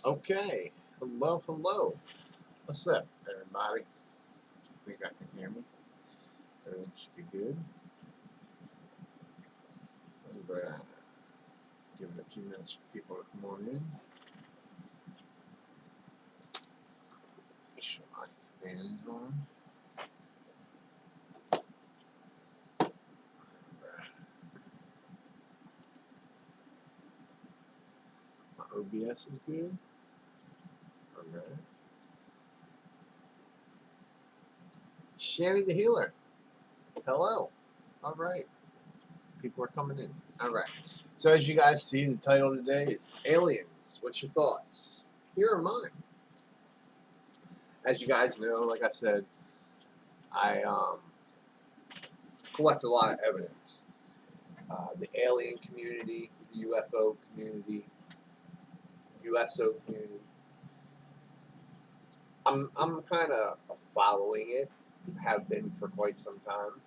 Okay. Hello, hello. What's up, everybody? I think I can hear me. Everything should be good. Give it a few minutes for people to come on in. Make sure my fan is on. My OBS is good. Alright. Shanny the Healer. Hello. Alright. People are coming in. Alright. So as you guys see, the title today is Aliens. What's your thoughts? Here are mine. As you guys know, like I said, I collect a lot of evidence. The alien community, the UFO community, USO community. I'm kind of following it, have been for quite some time.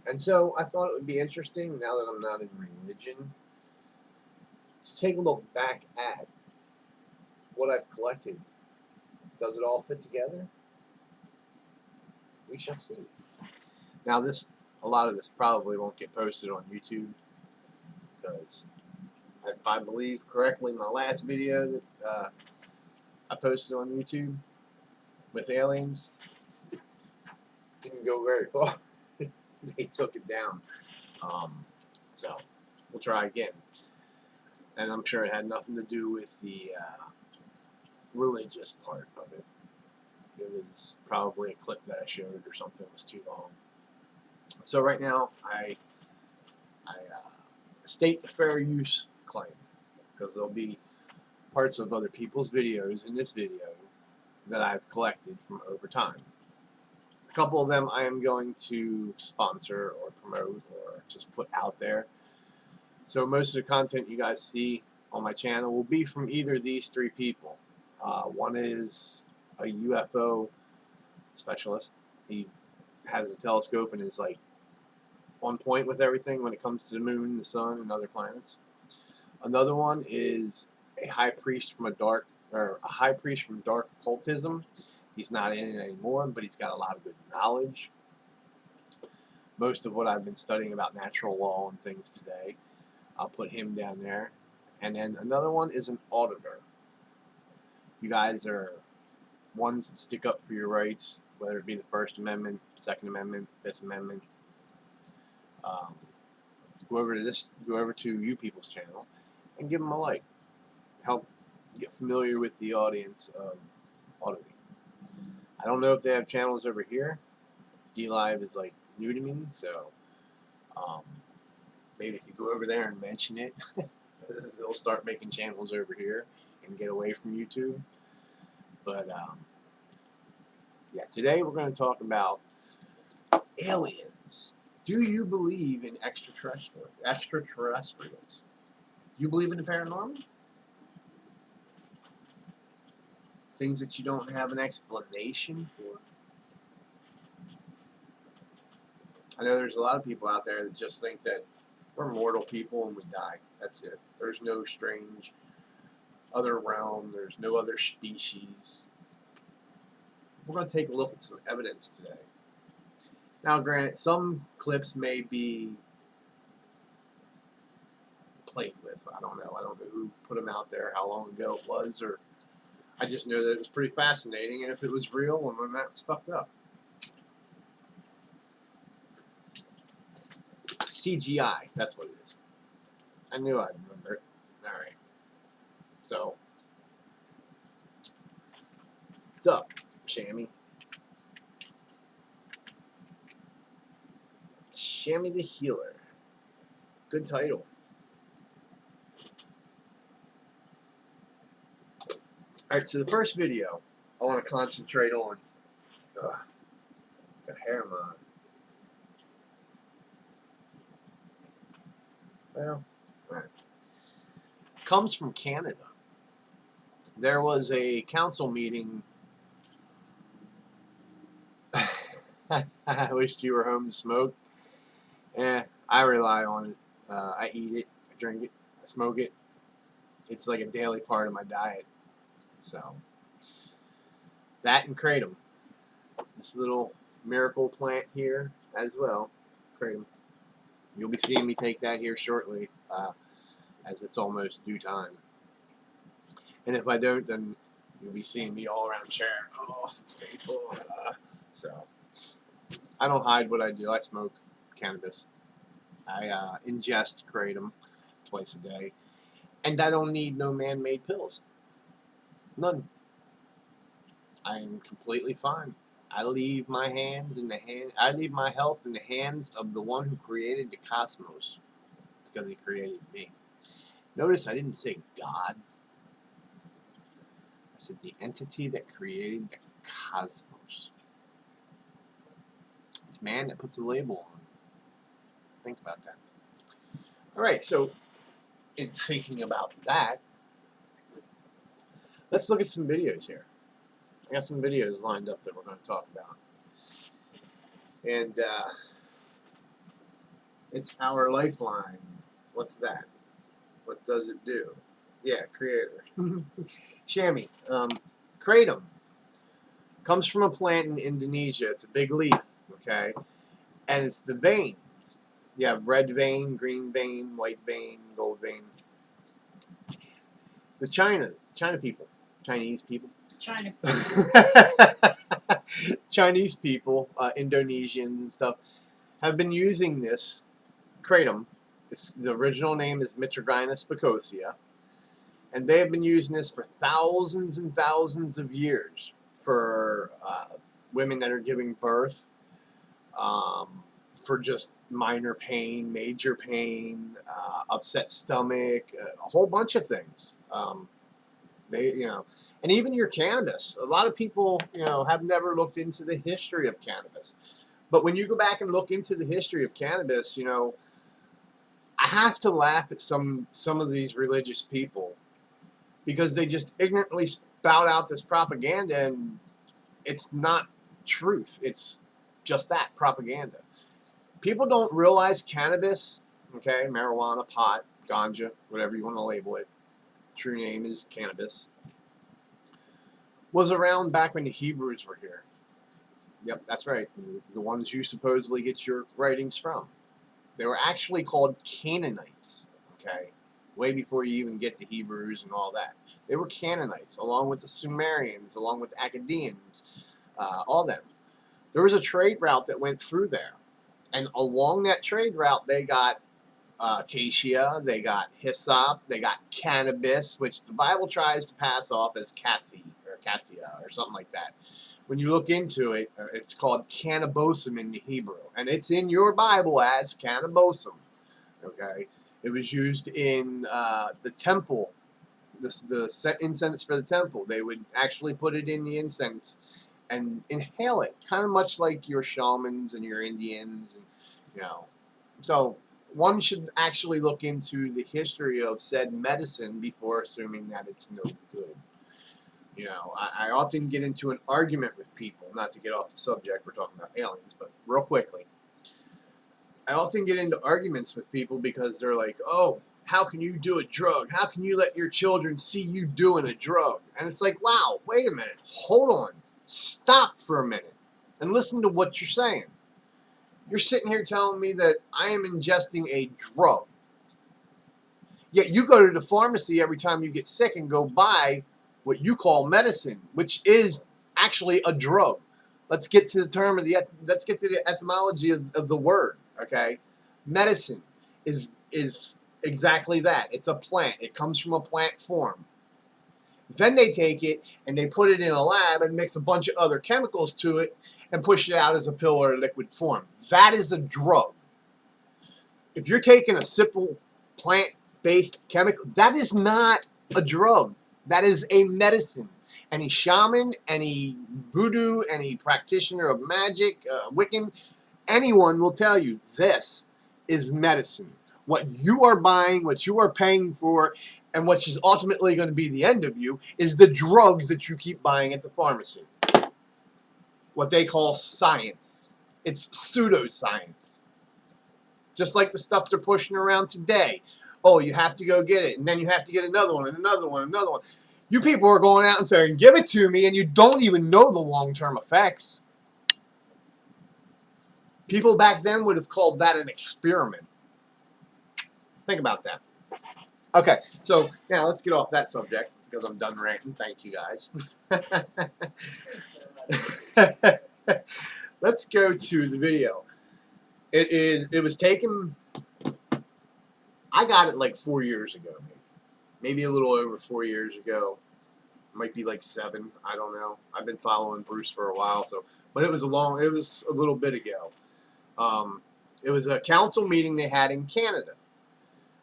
And so I thought it would be interesting, now that I'm not in religion, to take a look back at what I've collected. Does it all fit together? We shall see. Now a lot of this probably won't get posted on YouTube, because if I believe correctly, my last video that I posted on YouTube with aliens didn't go very far. They took it down. So we'll try again. And I'm sure it had nothing to do with the religious part of it. It was probably a clip that I showed or something was too long. So right now I state the fair use claim, because there'll be parts of other people's videos in this video that I've collected from over time. A couple of them I am going to sponsor or promote or just put out there. So most of the content you guys see on my channel will be from either of these three people. One is a UFO specialist. He has a telescope and is like on point with everything when it comes to the moon, the sun, and other planets. Another one is a high priest from dark occultism. He's not in it anymore, but he's got a lot of good knowledge. Most of what I've been studying about natural law and things today, I'll put him down there. And then another one is an auditor. You guys are ones that stick up for your rights, whether it be the First Amendment, Second Amendment, Fifth Amendment. Go over to you people's channel and give them a like. Help get familiar with the audience of auditing. I don't know if they have channels over here. DLive is like new to me, so maybe if you go over there and mention it, they'll start making channels over here and get away from YouTube. But yeah, today we're going to talk about aliens. Do you believe in extraterrestrials? Do you believe in the paranormal? Things that you don't have an explanation for? I know there's a lot of people out there that just think that we're mortal people and we die. That's it. There's no strange other realm. There's no other species. We're going to take a look at some evidence today. Now, granted, some clips may be played with. I don't know. I don't know who put them out there, how long ago it was, or I just know that it was pretty fascinating, and if it was real, and when that's fucked up. CGI, that's what it is. I knew I'd remember it. Alright. So, what's up, Shammy? Shammy the Healer. Good title. Alright, so the first video I want to concentrate on. Got hair in my eye. Well, alright. Comes from Canada. There was a council meeting. I wished you were home to smoke. I rely on it. I eat it, I drink it, I smoke it. It's like a daily part of my diet. So that and kratom. This little miracle plant here as well. Kratom. You'll be seeing me take that here shortly, as it's almost due time. And if I don't, then you'll be seeing me all around chair. Oh, it's painful. So I don't hide what I do. I smoke cannabis. I ingest kratom twice a day, and I don't need no man-made pills. None. I am completely fine. I leave my I leave my health in the hands of the one who created the cosmos, because he created me. Notice I didn't say God. I said the entity that created the cosmos. It's man that puts a label on it. Think about that. All right, so in thinking about that, let's look at some videos here. I got some videos lined up that we're going to talk about. And it's our lifeline. What's that? What does it do? Yeah, creator. Chamois. Kratom. Comes from a plant in Indonesia. It's a big leaf, okay? And it's the veins. You have red vein, green vein, white vein, gold vein. The Chinese people. Chinese people, Indonesians and stuff, have been using this kratom. The original name is Mitragynous picosea, and they have been using this for thousands and thousands of years for women that are giving birth, for just minor pain, major pain, upset stomach, a whole bunch of things. And even your cannabis. A lot of people, have never looked into the history of cannabis. But when you go back and look into the history of cannabis, I have to laugh at some of these religious people, because they just ignorantly spout out this propaganda, and it's not truth. It's just that, propaganda. People don't realize cannabis, okay, marijuana, pot, ganja, whatever you want to label it, true name is cannabis, was around back when the Hebrews were here. Yep, that's right. The ones you supposedly get your writings from. They were actually called Canaanites, okay? Way before you even get the Hebrews and all that. They were Canaanites, along with the Sumerians, along with Akkadians, all them. There was a trade route that went through there. And along that trade route, they got acacia, they got hyssop, they got cannabis, which the Bible tries to pass off as cassia or something like that. When you look into it, it's called cannabosum in the Hebrew, and it's in your Bible as cannabosum. Okay, it was used in the temple, the incense for the temple. They would actually put it in the incense and inhale it, kind of much like your shamans and your Indians, and So one should actually look into the history of said medicine before assuming that it's no good. I often get into an argument with people, not to get off the subject, we're talking about aliens, but real quickly. I often get into arguments with people because they're like, oh, how can you do a drug? How can you let your children see you doing a drug? And it's like, wow, wait a minute, hold on. Stop for a minute and listen to what you're saying. You're sitting here telling me that I am ingesting a drug. Yet you go to the pharmacy every time you get sick and go buy what you call medicine, which is actually a drug. Let's get to the etymology of the word, okay? Medicine is exactly that. It's a plant. It comes from a plant form. Then they take it and they put it in a lab and mix a bunch of other chemicals to it and push it out as a pill or a liquid form. That is a drug. If you're taking a simple plant-based chemical, that is not a drug. That is a medicine. Any shaman, any voodoo, any practitioner of magic, Wiccan, anyone will tell you this is medicine. What you are buying, what you are paying for, and what is ultimately going to be the end of you is the drugs that you keep buying at the pharmacy. What they call science. It's pseudoscience. Just like the stuff they're pushing around today. Oh, you have to go get it, and then you have to get another one, and another one, and another one. You people are going out and saying, give it to me, and you don't even know the long-term effects. People back then would have called that an experiment. Think about that. Okay, so now let's get off that subject, because I'm done ranting. Thank you, guys. Let's go to the video. It was taken, I got it like 4 years ago, maybe a little over 4 years ago. Might be like 7, I don't know. I've been following Bruce for a while, but it was a little bit ago. It was a council meeting they had in Canada.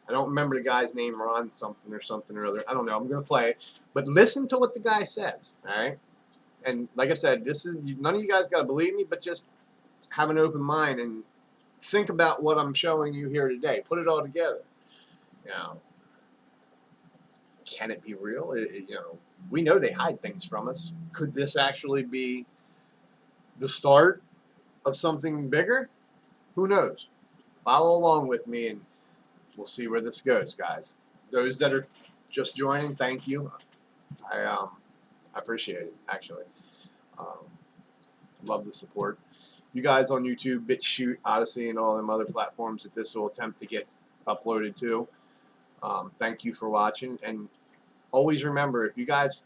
I don't remember the guy's name, Ron something or other. I don't know. I'm going to play it. But listen to what the guy says, all right? And like I said, none of you guys got to believe me, but just have an open mind and think about what I'm showing you here today. Put it all together. You know, can it be real? You know, we know they hide things from us. Could this actually be the start of something bigger? Who knows? Follow along with me and we'll see where this goes, guys. Those that are just joining, thank you. I appreciate it, actually. Love the support. You guys on YouTube, BitChute, Odyssey, and all them other platforms that this will attempt to get uploaded to, thank you for watching. And always remember, if you guys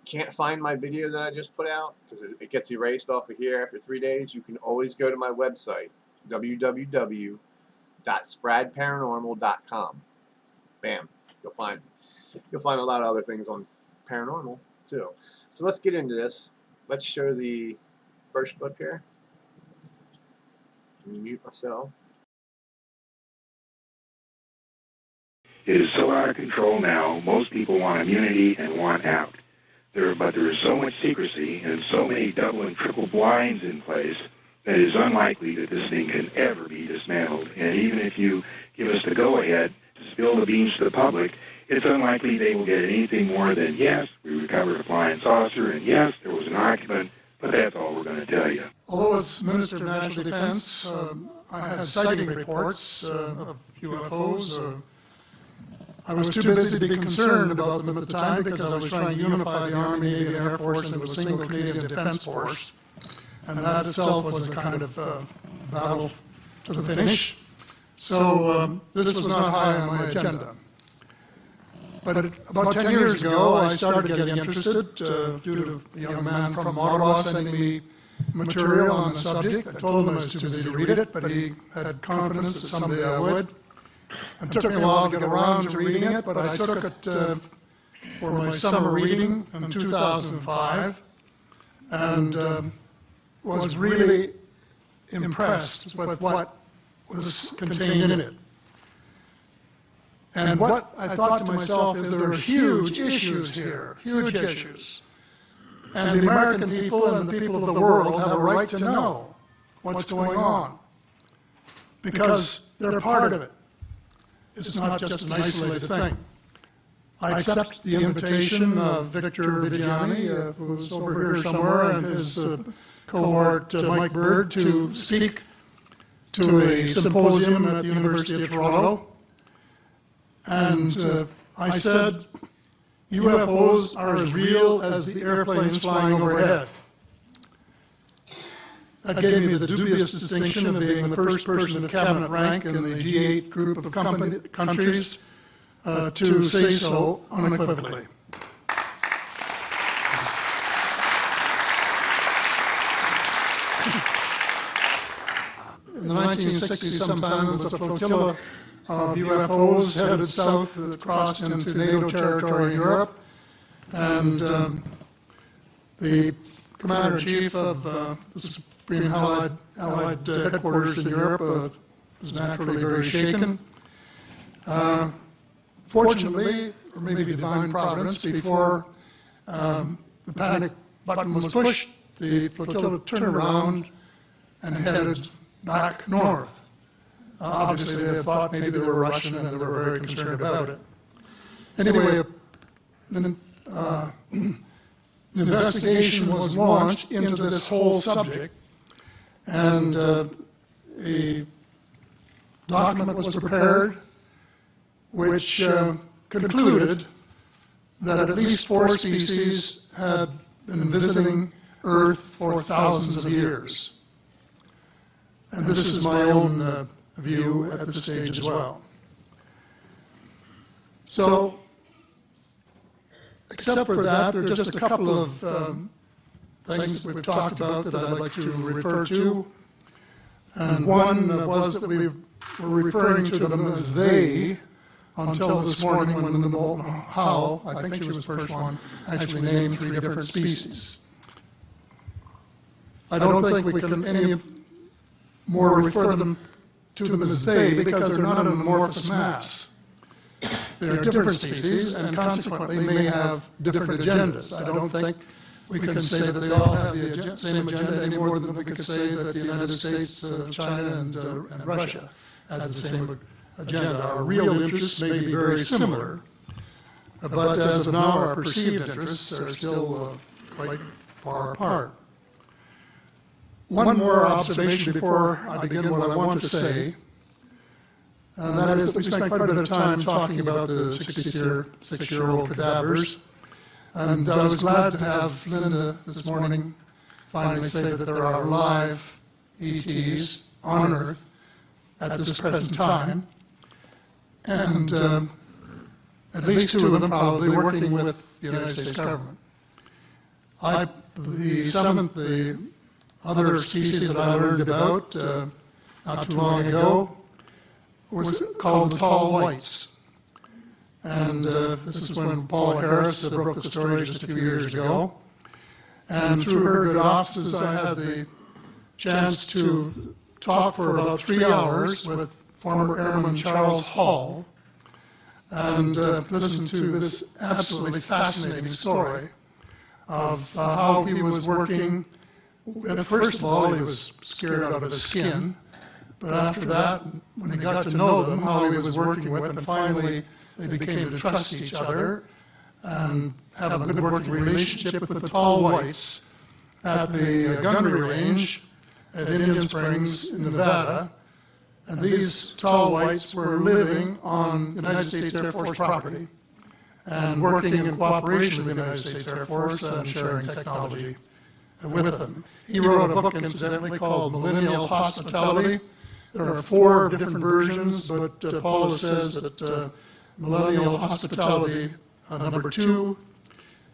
can't find my video that I just put out, because it gets erased off of here after 3 days, you can always go to my website, www.spradparanormal.com. Bam, you'll find a lot of other things on paranormal too. So let's get into this. Let's show the first clip here. Let me mute myself. It is so out of control now, most people want immunity and want out. But there is so much secrecy and so many double and triple blinds in place that it is unlikely that this thing can ever be dismantled. And even if you give us the go-ahead to spill the beans to the public, it's unlikely they will get anything more than, yes, we recovered a flying saucer, and yes, there was an occupant, but that's all we're going to tell you. Although as Minister of National Defense, I had sighting reports of UFOs. I was too busy to be concerned about them at the time because I was trying to unify the Army, Navy, and Air Force into a single Canadian Defense Force. And that itself was a kind of battle to the finish. So this was not high on my agenda. But about 10 years ago, I started getting interested due to a young man from Ottawa sending me material on the subject. I told him I was too busy to read it, but he had confidence that someday I would. It took me a while to get around to reading it, but I took it for my summer reading in 2005 and was really impressed with what was contained in it. And what I thought to myself is there are huge issues here, huge issues. And the American people and the people of the world have a right to know what's going on because they're part of it. It's not just an isolated thing. I accept the invitation of Victor Vigiani, who's over here somewhere, and his cohort Mike Bird to speak to a symposium at the University of Toronto. And I said, UFOs are as real as the airplanes flying overhead. That gave me the dubious distinction of being the first person of cabinet rank in the G8 group of countries to say so unequivocally. In the 1960s, sometime, there was a flotilla of UFOs headed south that crossed into NATO territory in Europe, and the Commander-in-Chief of the Supreme Allied Headquarters in Europe was naturally very shaken. Fortunately, or maybe divine providence, before the panic button was pushed, the flotilla turned around and headed back north. Obviously, they had thought maybe they were Russian and they were very concerned about it. Anyway, the investigation was launched into this whole subject, and a document was prepared which concluded that at least 4 species had been visiting Earth for thousands of years. And this is my own view at this stage as well. So, except for that, there are just a couple of things that we've talked about that I'd like to refer to. And one was that we were referring to them as they until this morning when the Molten How, I think she was the first one, actually named 3 different species. I don't think we can any more refer to them as they because they're not an amorphous mass. They're different species and consequently may have different agendas. I don't think we can say that they all have the same agenda any more than we could say that the United States, China, and Russia had the same agenda. Our real interests may be very similar, but as of now, our perceived interests are still quite far apart. One more observation before I begin what I want to say, and that is that we spent quite a bit of time talking about the 66-year-old cadavers, and I was glad to have Linda this morning finally say that there are live ETs on Earth at this present time, and at least 2 of them probably working with the United States government. The other species that I learned about not too long ago was called the tall whites. And this is when Paula Harris broke the story just a few years ago. And through her good offices, I had the chance to talk for about 3 hours with former Airman Charles Hall and listen to this absolutely fascinating story of how he was working. First of all, he was scared out of his skin, but after that, when he got to know them, how he was working with, and finally they became to trust each other and have a good working relationship with the tall whites at the gunnery range at Indian Springs in Nevada. And these tall whites were living on United States Air Force property and working in cooperation with the United States Air Force and sharing technology with them. He wrote a book, incidentally, called Millennial Hospitality. There are 4 different versions, but Paula says that Millennial Hospitality #2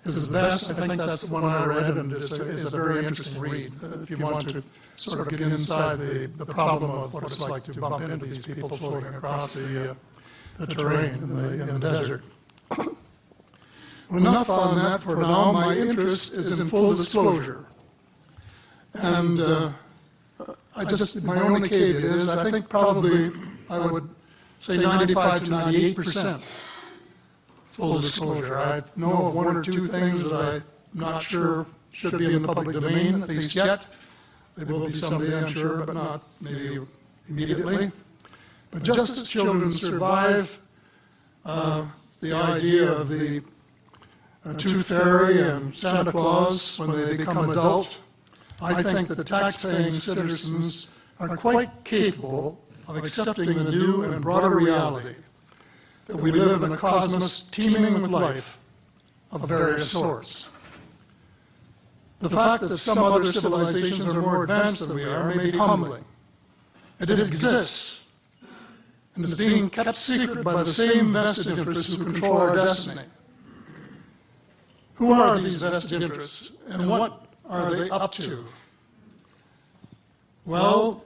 is the best. I think that's the one I read, and it's a very interesting read if you want to sort of get inside the problem of what it's like to bump into these people floating across the terrain in the desert. Enough on that for now. My interest is in full disclosure. And my only caveat is I think probably I would say 95 to 98% full disclosure. I know of 1 or 2 things that I'm not sure should be in the public domain, at least yet. There will be someday, I'm sure, but not maybe immediately. But just as children survive the idea of the Tooth Fairy and Santa Claus when they become adult, I think that the tax-paying citizens are quite capable of accepting the new and broader reality that we live in a cosmos teeming with life of various sorts. The fact that some other civilizations are more advanced than we are may be humbling. And it exists, and is being kept secret by the same vested interests who control our destiny. Who are these vested interests, and what are they up to? Well,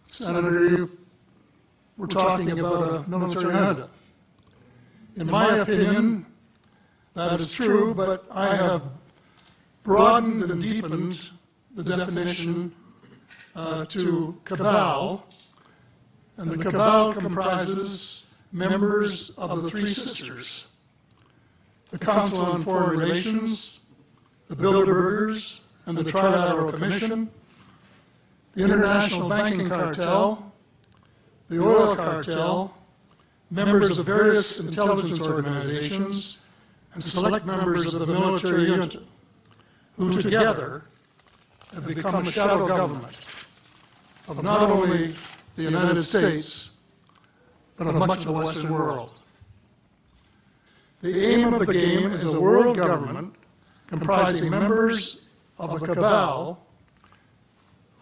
Senator, you were talking about a military junta. In my opinion, that is true, but I have broadened and deepened the definition to cabal, and the cabal comprises members of the 3 sisters: the Council on Foreign Relations, the Bilderbergers, and the Trilateral Commission, the International Banking Cartel, the Oil Cartel, members of various intelligence organizations, and select members of the military junta, who together have become a shadow government of not only the United States, but of much of the Western world. The aim of the game is a world government comprising members of a cabal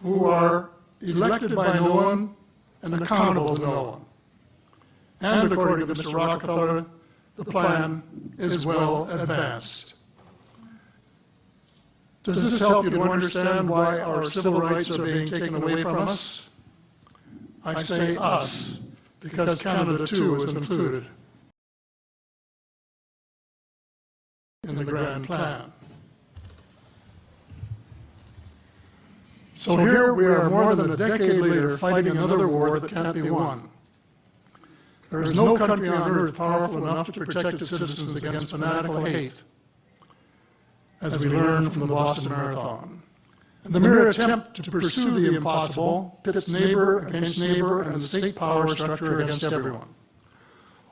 who are elected by no one and accountable to no one. And according to Mr. Rockefeller, the plan is well advanced. Does this help you to understand why our civil rights are being taken away from us? I say us, because Canada too is included in the grand plan. So here we are more than a decade later fighting another war that can't be won. There is no country on earth powerful enough to protect its citizens against fanatical hate, as we learned from the Boston Marathon. And the mere attempt to pursue the impossible pits neighbor against neighbor and the state power structure against everyone.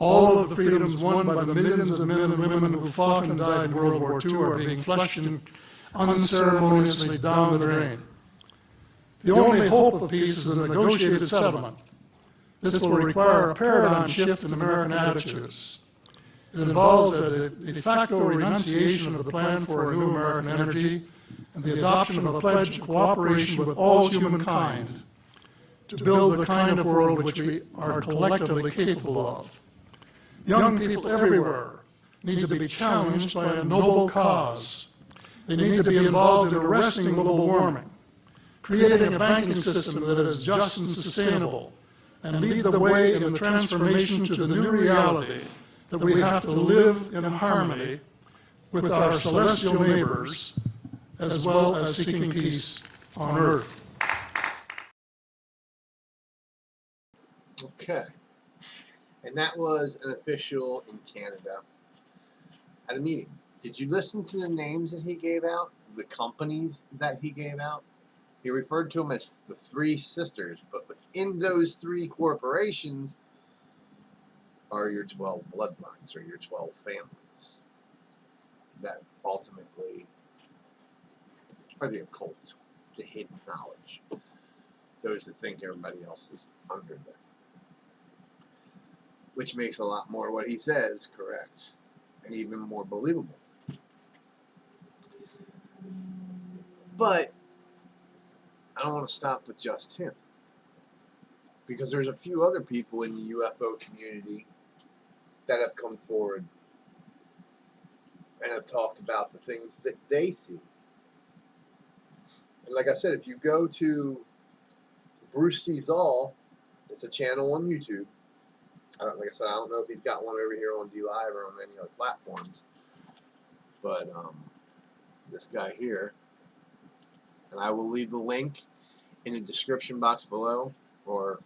All of the freedoms won by the millions of men and women who fought and died in World War II are being flushed unceremoniously down the drain. The only hope of peace is a negotiated settlement. This will require a paradigm shift in American attitudes. It involves a de facto renunciation of the plan for a new American energy and the adoption of a pledge of cooperation with all humankind to build the kind of world which we are collectively capable of. Young people everywhere need to be challenged by a noble cause. They need to be involved in arresting global warming, creating a banking system that is just and sustainable, and lead the way in the transformation to the new reality that we have to live in harmony with our celestial neighbors, as well as seeking peace on earth. Okay. And that was an official in Canada at a meeting. Did you listen to the names that he gave out? The companies that he gave out? He referred to them as the three sisters, but within those three corporations are your 12 bloodlines or your 12 families that ultimately are the occult, the hidden knowledge, those that think everybody else is under them. Which makes a lot more what he says correct and even more believable. But I don't want to stop with just him, because there's a few other people in the UFO community that have come forward and have talked about the things that they see. And like I said, if you go to Bruce Sees All, it's a channel on YouTube. Like I said, I don't know if he's got one over here on DLive or on any other platforms. But this guy here, and I will leave the link in the description box below or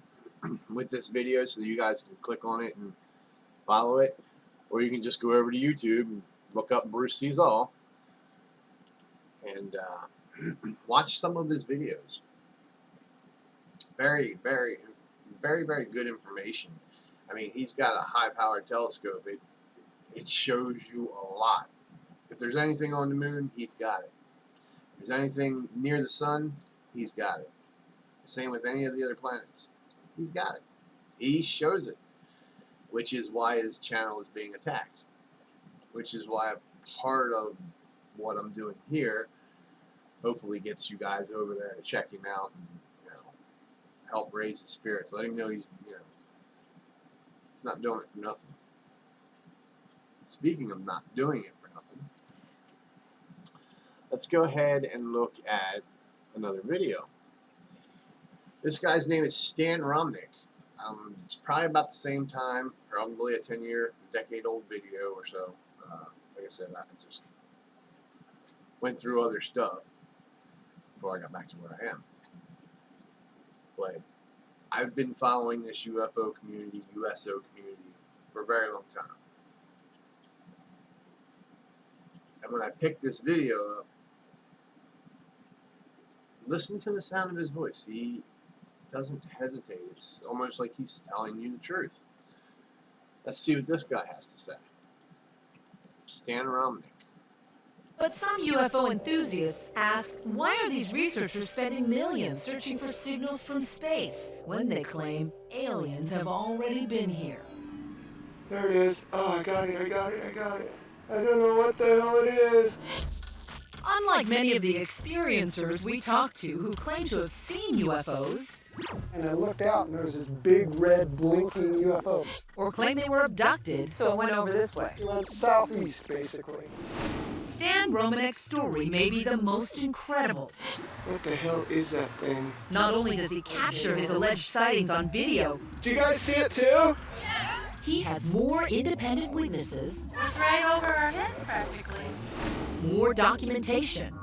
with this video so that you guys can click on it and follow it. Or you can just go over to YouTube and look up Bruce Sees All and watch some of his videos. Very, very, very, very good information. I mean, he's got a high-powered telescope. It shows you a lot. If there's anything on the moon, he's got it. If there's anything near the sun, he's got it. Same with any of the other planets. He's got it. He shows it, which is why his channel is being attacked, which is why part of what I'm doing here hopefully gets you guys over there to check him out and, help raise his spirits. Let him know he's, he's not doing it for nothing. Speaking of not doing it for nothing, let's go ahead and look at another video. This guy's name is Stan Romnick. It's probably about the same time, probably a 10-year, decade-old video or so. Like I said, I just went through other stuff before I got back to where I am. But I've been following this UFO community, USO community, for a very long time. And when I picked this video up, listen to the sound of his voice. He doesn't hesitate. It's almost like he's telling you the truth. Let's see what this guy has to say. Stan Romnick. But some UFO enthusiasts ask, why are these researchers spending millions searching for signals from space when they claim aliens have already been here? There it is. Oh, I got it. I don't know what the hell it is. Unlike many of the experiencers we talked to who claim to have seen UFOs, And I looked out and there was this big red blinking UFO. or claim they were abducted, So it went over this way. It went southeast, basically. Stan Romanek's story may be the most incredible. What the hell is that thing? Not only does he capture his alleged sightings on video, Do you guys see it too? he has more independent witnesses, It was right over our heads practically. more documentation,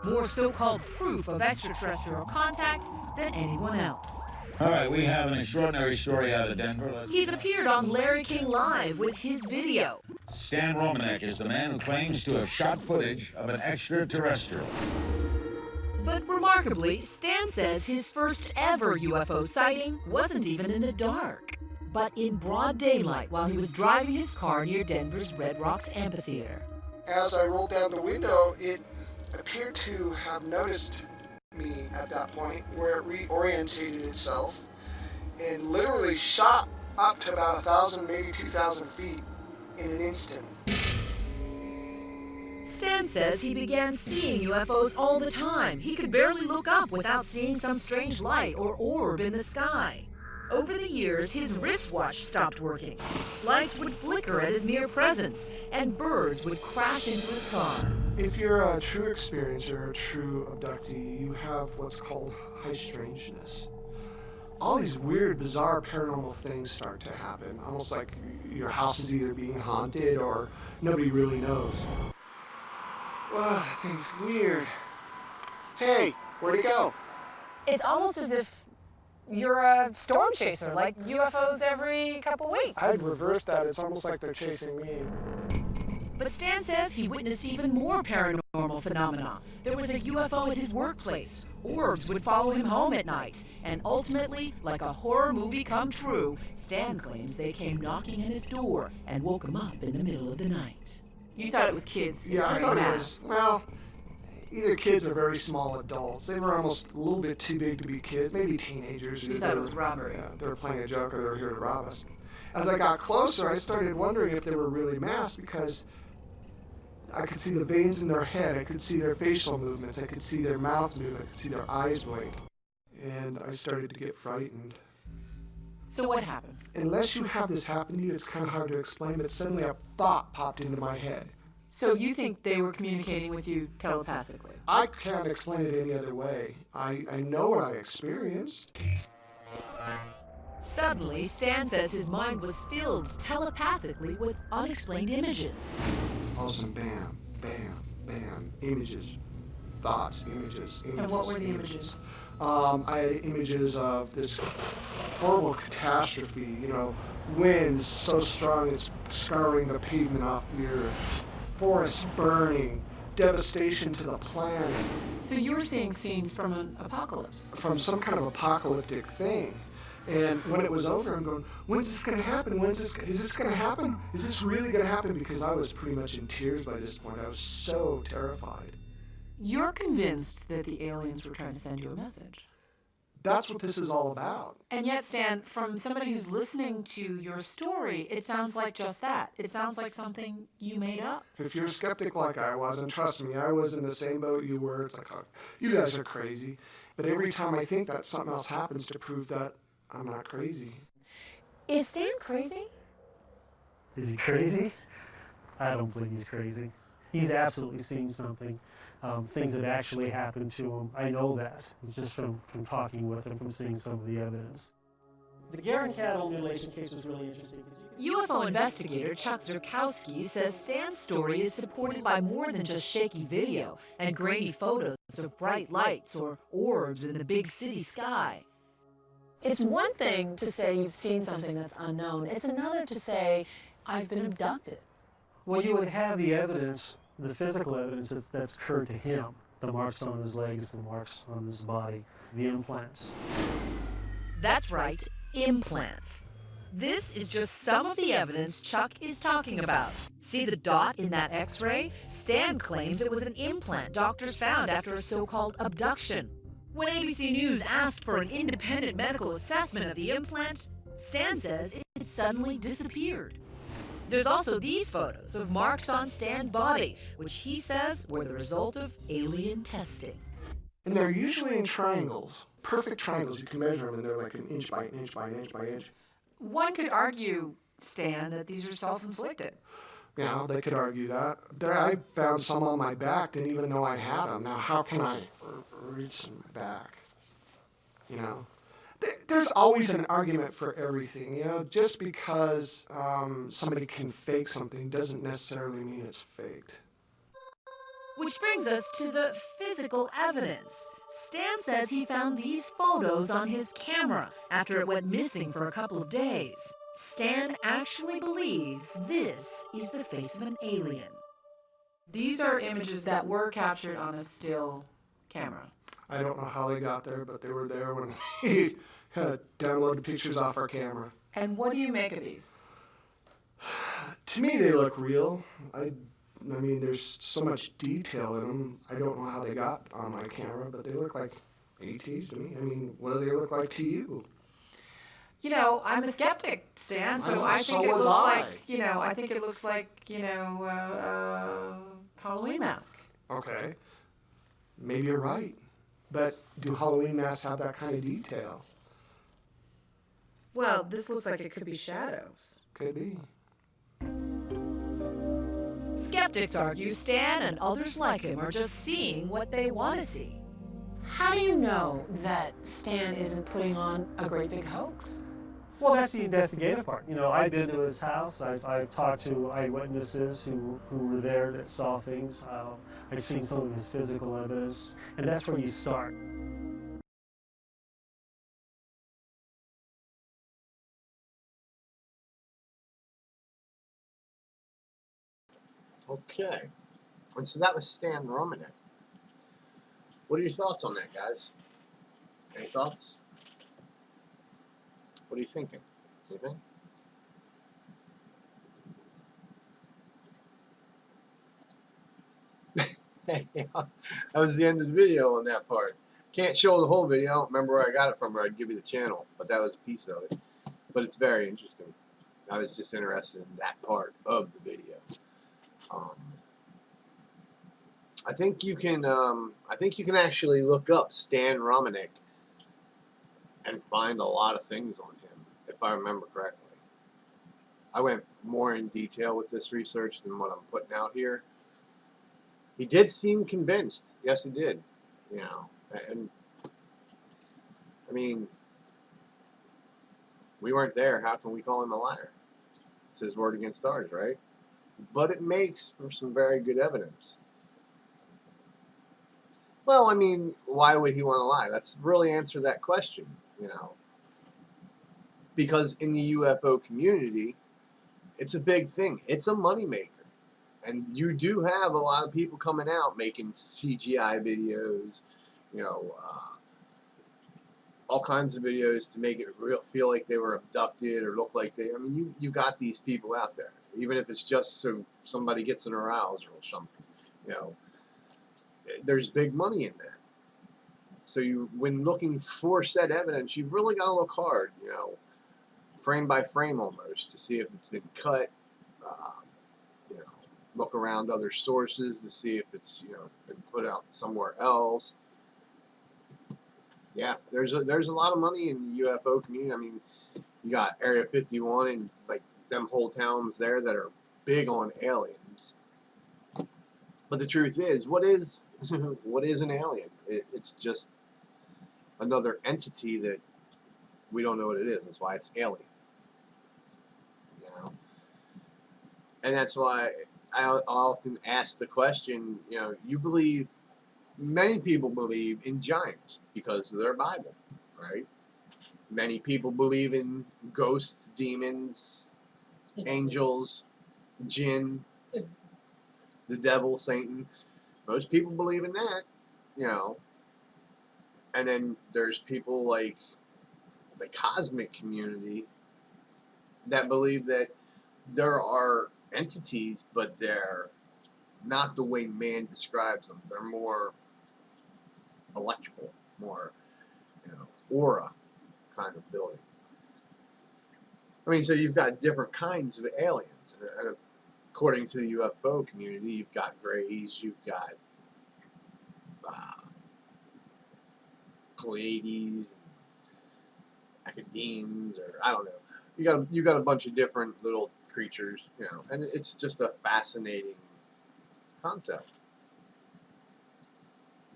more so-called proof of extraterrestrial contact than anyone else. All right, we have an extraordinary story out of Denver. He's appeared on Larry King Live with his video. Stan Romanek is the man who claims to have shot footage of an extraterrestrial. But remarkably, Stan says his first ever UFO sighting wasn't even in the dark, but in broad daylight while he was driving his car near Denver's Red Rocks Amphitheater. As I rolled down the window, it appeared to have noticed me at that point, where it reorientated itself and literally shot up to about 1,000, maybe 2,000 feet in an instant. Stan says he began seeing UFOs all the time. He could barely look up without seeing some strange light or orb in the sky. Over the years, his wristwatch stopped working. Lights would flicker at his mere presence, and birds would crash into his car. If you're a true experiencer, a true abductee, you have what's called high strangeness. All these weird, bizarre paranormal things start to happen, almost like your house is either being haunted or nobody really knows. Wow, that thing's weird. Hey, where'd it go? It's almost as if you're a storm chaser, like UFOs every couple weeks. I'd reverse that. It's almost like they're chasing me. But Stan says he witnessed even more paranormal phenomena. There was a UFO at his workplace. Orbs would follow him home at night. And ultimately, like a horror movie come true, Stan claims they came knocking at his door and woke him up in the middle of the night. You thought it was kids. Yeah, I wearing thought it masks. was, well, either kids or very small adults. They were almost a little bit too big to be kids, maybe teenagers. You thought it was robbery. Yeah, they were playing a joke or they were here to rob us. As I got closer, I started wondering if they were really masked because I could see the veins in their head, I could see their facial movements, I could see their mouth move, I could see their eyes blink. And I started to get frightened. So what happened? Unless you have this happen to you, it's kind of hard to explain, but suddenly a thought popped into my head. So you think they were communicating with you telepathically? I can't explain it any other way. I know what I experienced. Suddenly, Stan says his mind was filled telepathically with unexplained images. All of a sudden, bam, bam, bam, images, thoughts, images. And what were the images? I had images of this horrible catastrophe, winds so strong it's scouring the pavement off the earth, forests burning, devastation to the planet, So you were seeing scenes from an apocalypse. from some kind of apocalyptic thing. And when it was over, I'm going, when's this going to happen? Is this going to happen? Is this really going to happen? Because I was pretty much in tears by this point. I was so terrified. You're convinced that the aliens were trying to send you a message. That's what this is all about. And yet, Stan, from somebody who's listening to your story, it sounds like just that. It sounds like something you made up. If you're a skeptic like I was, and trust me, I was in the same boat you were, it's like, oh, you guys are crazy. But every time I think that, something else happens to prove that I'm not crazy. Is Stan crazy? Is he crazy? I don't believe he's crazy. He's absolutely seen something, things that actually happened to him. I know that, just from talking with him, from seeing some of the evidence. The Garen cattle mutilation case was really interesting. UFO investigator Chuck Zurkowski says Stan's story is supported by more than just shaky video and grainy photos of bright lights or orbs in the big city sky. It's one thing to say you've seen something that's unknown. It's another to say, I've been abducted. Well, you would have the evidence, the physical evidence that's occurred to him, the marks on his legs, the marks on his body, the implants. That's right, implants. This is just some of the evidence Chuck is talking about. See the dot in that X-ray? Stan claims it was an implant doctors found after a so-called abduction. When ABC News asked for an independent medical assessment of the implant, Stan says it suddenly disappeared. There's also these photos of marks on Stan's body, which he says were the result of alien testing. And they're usually in triangles, perfect triangles. You can measure them, and they're like an inch by an inch by an inch by an inch. One could argue, Stan, that these are self-inflicted. Yeah, they could argue that. I found some on my back, didn't even know I had them. Now, how can I reach my back? You know? There's always an argument for everything, you know? Just because somebody can fake something doesn't necessarily mean it's faked. Which brings us to the physical evidence. Stan says he found these photos on his camera after it went missing for a couple of days. Stan actually believes this is the face of an alien. These are images that were captured on a still camera. I don't know how they got there, but they were there when he downloaded pictures off our camera. And what do you make of these? To me, they look real. I mean, there's so much detail in them. I don't know how they got on my camera, but they look like ETs to me. I mean, what do they look like to you? You know, I'm a skeptic, Stan, so I think it looks like, Halloween mask. Okay. Maybe you're right. But do Halloween masks have that kind of detail? Well, this looks like it could be shadows. Could be. Skeptics argue Stan and others like him are just seeing what they want to see. How do you know that Stan isn't putting on a great big hoax? Well, that's the investigative part. You know, I've been to his house. I've talked to eyewitnesses who were there that saw things. I've seen some of his physical evidence, and that's where you start. Okay. And so that was Stan Romanek. What are your thoughts on that, guys? Any thoughts? What are you thinking? Anything? That was the end of the video on that part. Can't show the whole video. I don't remember where I got it from, or I'd give you the channel, but that was a piece of it. But it's very interesting. I was just interested in that part of the video. I think you can actually look up Stan Romanek and find a lot of things on him, if I remember correctly. I went more in detail with this research than what I'm putting out here. He did seem convinced. Yes, he did. You know, and I mean, we weren't there. How can we call him a liar? It's his word against ours, right? But it makes for some very good evidence. Well, I mean, why would he want to lie? Let's really answer that question, you know. Because in the UFO community, it's a big thing. It's a moneymaker. And you do have a lot of people coming out making CGI videos, you know, all kinds of videos to make it feel like they were abducted or look like they, I mean, you got these people out there. Even if it's just so somebody gets an arousal or something, you know. There's big money in that. So when looking for said evidence, you've really got to look hard, you know, frame by frame almost, to see if it's been cut. You know, look around other sources to see if it's, you know, been put out somewhere else. Yeah, there's a lot of money in the UFO community. I mean, you got Area 51 and like them whole towns there that are big on aliens. But the truth is, what is an alien? It's just another entity that we don't know what it is. That's why it's alien. You know? And that's why I often ask the question, you know, many people believe in giants because of their Bible, right? Many people believe in ghosts, demons, angels, jinn, the devil, Satan. Most people believe in that, you know. And then there's people like the cosmic community that believe that there are entities, but they're not the way man describes them. They're more electrical, more, aura kind of building. I mean, so you've got different kinds of aliens. And according to the UFO community, you've got Greys, you've got Pleiades, Academnes, or I don't know. You got a bunch of different little creatures, and it's just a fascinating concept.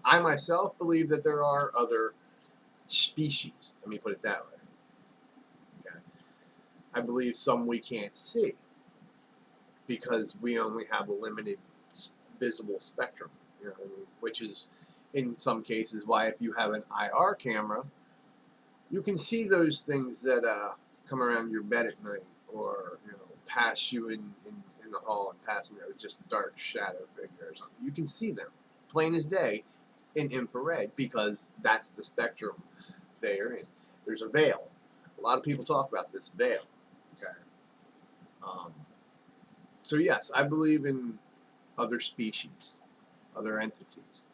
I myself believe that there are other species. Let me put it that way. Okay. I believe some we can't see because we only have a limited visible spectrum, which is in some cases why if you have an IR camera, you can see those things that come around your bed at night, or pass you in the hall and passing out just a dark shadow figure or something. You can see them plain as day in infrared because that's the spectrum they are in. There's a veil. A lot of people talk about this veil. Okay. So yes, I believe in other species, other entities.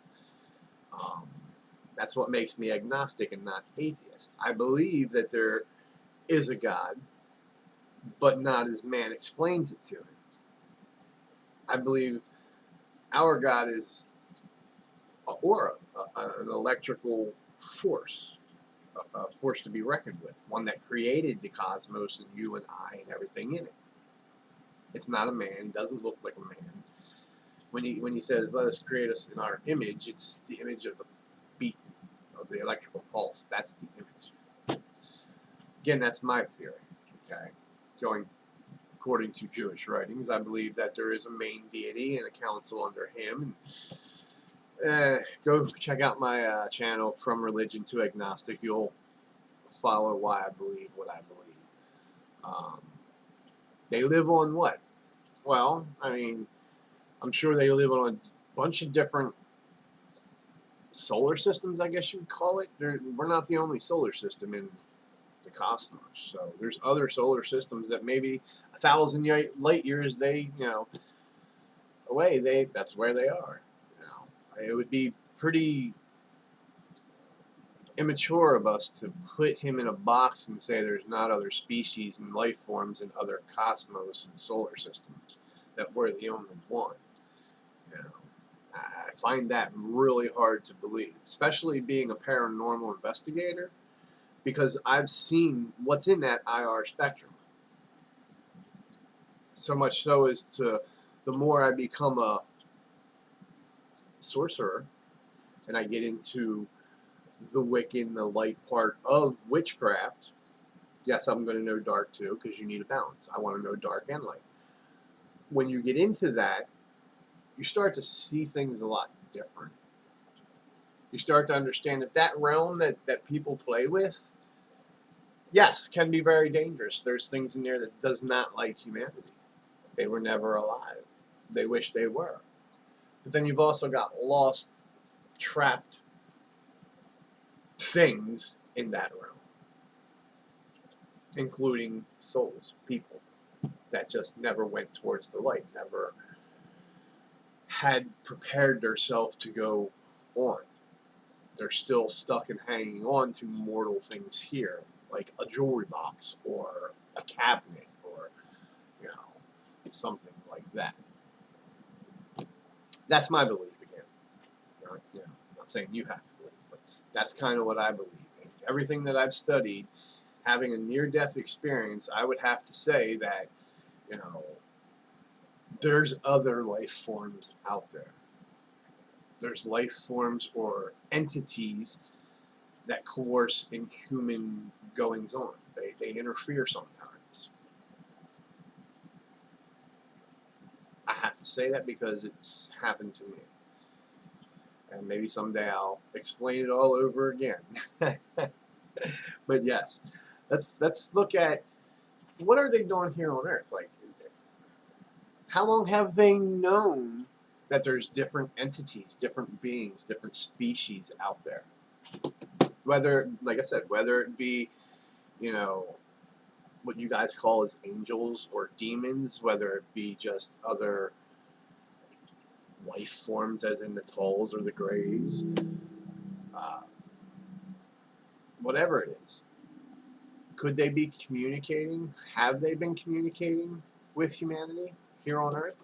That's what makes me agnostic and not atheist. I believe that there is a God, but not as man explains it to him. I believe our God is an aura, an electrical force, a force to be reckoned with, one that created the cosmos and you and I and everything in it. It's not a man. He doesn't look like a man. When he says, "Let us create us in our image," it's the image of the beat of the electrical pulse. That's the image. Again, that's my theory. Okay, going according to Jewish writings, I believe that there is a main deity and a council under him. And go check out my channel, From Religion to Agnostic. You'll follow why I believe what I believe. They live on what? Well, I mean, I'm sure they live on a bunch of different solar systems, I guess you would call it. We're not the only solar system in the cosmos. So there's other solar systems that maybe 1,000 light years away. That's where they are. It would be pretty immature of us to put him in a box and say there's not other species and life forms in other cosmos and solar systems, that we're the only one. I find that really hard to believe, especially being a paranormal investigator, because I've seen what's in that IR spectrum. So much so as to, the more I become a sorcerer and I get into the Wiccan, the light part of witchcraft, yes, I'm going to know dark too, because you need a balance. I want to know dark and light. When you get into that, you start to see things a lot different. You start to understand that realm that people play with, yes, can be very dangerous. There's things in there that does not like humanity. They were never alive. They wish they were. But then you've also got lost, trapped things in that realm, including souls, people that just never went towards the light, never had prepared themselves to go on. They're still stuck and hanging on to mortal things here, like a jewelry box or a cabinet or something like that. That's my belief again. Not saying you have to believe, but that's kind of what I believe. And everything that I've studied, having a near-death experience, I would have to say that there's other life forms out there. There's life forms or entities that coerce in human goings on. They interfere sometimes. I have to say that because it's happened to me. And maybe someday I'll explain it all over again. But yes, let's look at, what are they doing here on Earth? Like, how long have they known that there's different entities, different beings, different species out there? Whether, like I said, whether it be, what you guys call as angels or demons, whether it be just other life forms as in the Tulls or the Greys, whatever it is. Could they be communicating? Have they been communicating with humanity here on Earth?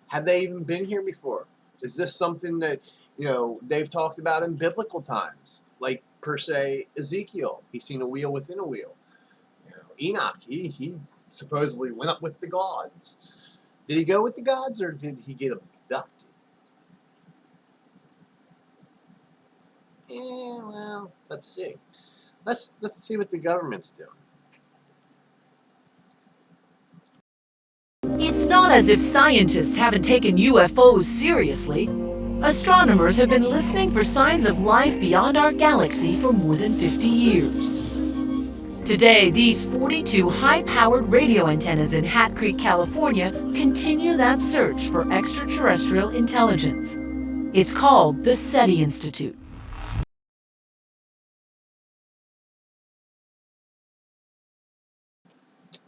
Have they even been here before? Is this something that, you know, they've talked about in biblical times? Like, per se, Ezekiel, he's seen a wheel within a wheel. You know, Enoch, he supposedly went up with the gods. Did he go with the gods, or did he get abducted? Yeah, well, let's see. Let's see what the government's doing. It's not as if scientists haven't taken UFOs seriously. Astronomers have been listening for signs of life beyond our galaxy for more than 50 years. Today, these 42 high-powered radio antennas in Hat Creek, California, continue that search for extraterrestrial intelligence. It's called the SETI Institute.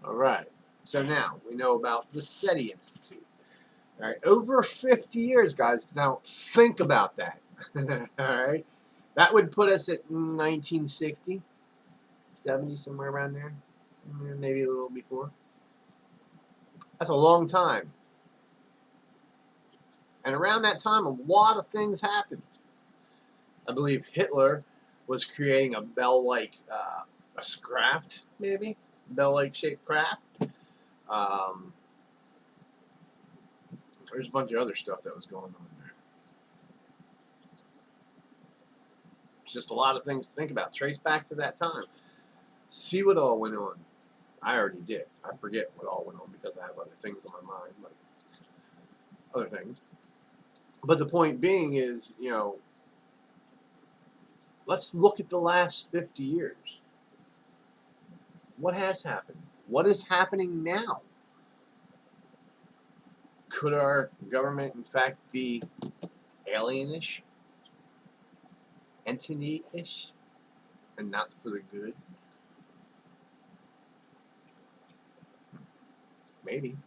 All right. So now we know about the SETI Institute. All right, over 50 years, guys. Now think about that. All right, that would put us at 1960, 70, somewhere around there, maybe a little before. That's a long time. And around that time, a lot of things happened. I believe Hitler was creating a bell-like a craft, maybe bell-like shaped craft. There's a bunch of other stuff that was going on there. It's just a lot of things to think about. Trace back to that time. See what all went on. I already did. I forget what all went on because I have other things on my mind, like other things. But the point being is, you know, let's look at the last 50 years. What has happened? What is happening now? Could our government, in fact, be alienish, entity-ish, and not for the good? Maybe.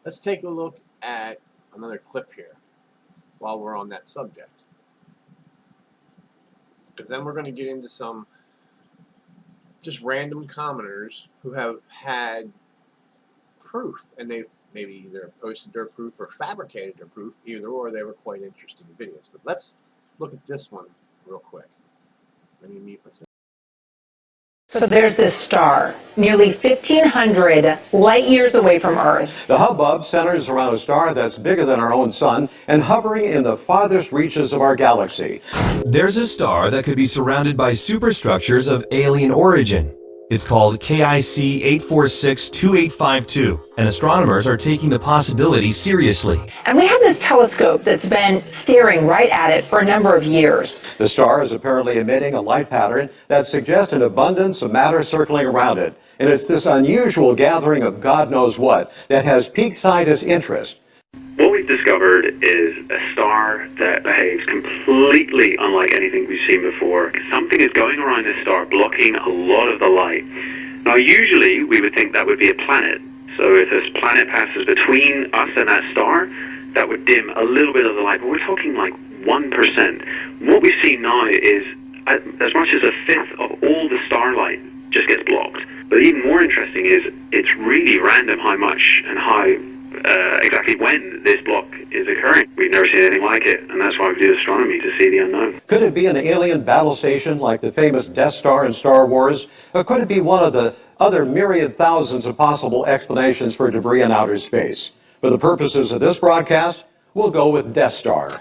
Let's take a look at another clip here while we're on that subject. Because then we're going to get into some just random commoners who have had proof, and they've maybe either posted their proof or fabricated their proof, either or. They were quite interesting videos. But let's look at this one real quick. Let me mute myself. So there's this star, nearly 1,500 light years away from Earth. The hubbub centers around a star that's bigger than our own sun and hovering in the farthest reaches of our galaxy. There's a star that could be surrounded by superstructures of alien origin. It's called KIC 8462852, and astronomers are taking the possibility seriously. And we have this telescope that's been staring right at it for a number of years. The star is apparently emitting a light pattern that suggests an abundance of matter circling around it. And it's this unusual gathering of God knows what that has piqued scientists' interest. What we've discovered is a star that behaves completely unlike anything we've seen before. Something is going around this star blocking a lot of the light. Now usually we would think that would be a planet. So if this planet passes between us and that star, that would dim a little bit of the light, but we're talking like 1%. What we see now is as much as a fifth of all the starlight just gets blocked. But even more interesting is it's really random how much and how exactly when this block is occurring. We've never seen anything like it, and that's why we do astronomy, to see the unknown. Could it be an alien battle station like the famous Death Star in Star Wars? Or could it be one of the other myriad thousands of possible explanations for debris in outer space? For the purposes of this broadcast, we'll go with Death Star.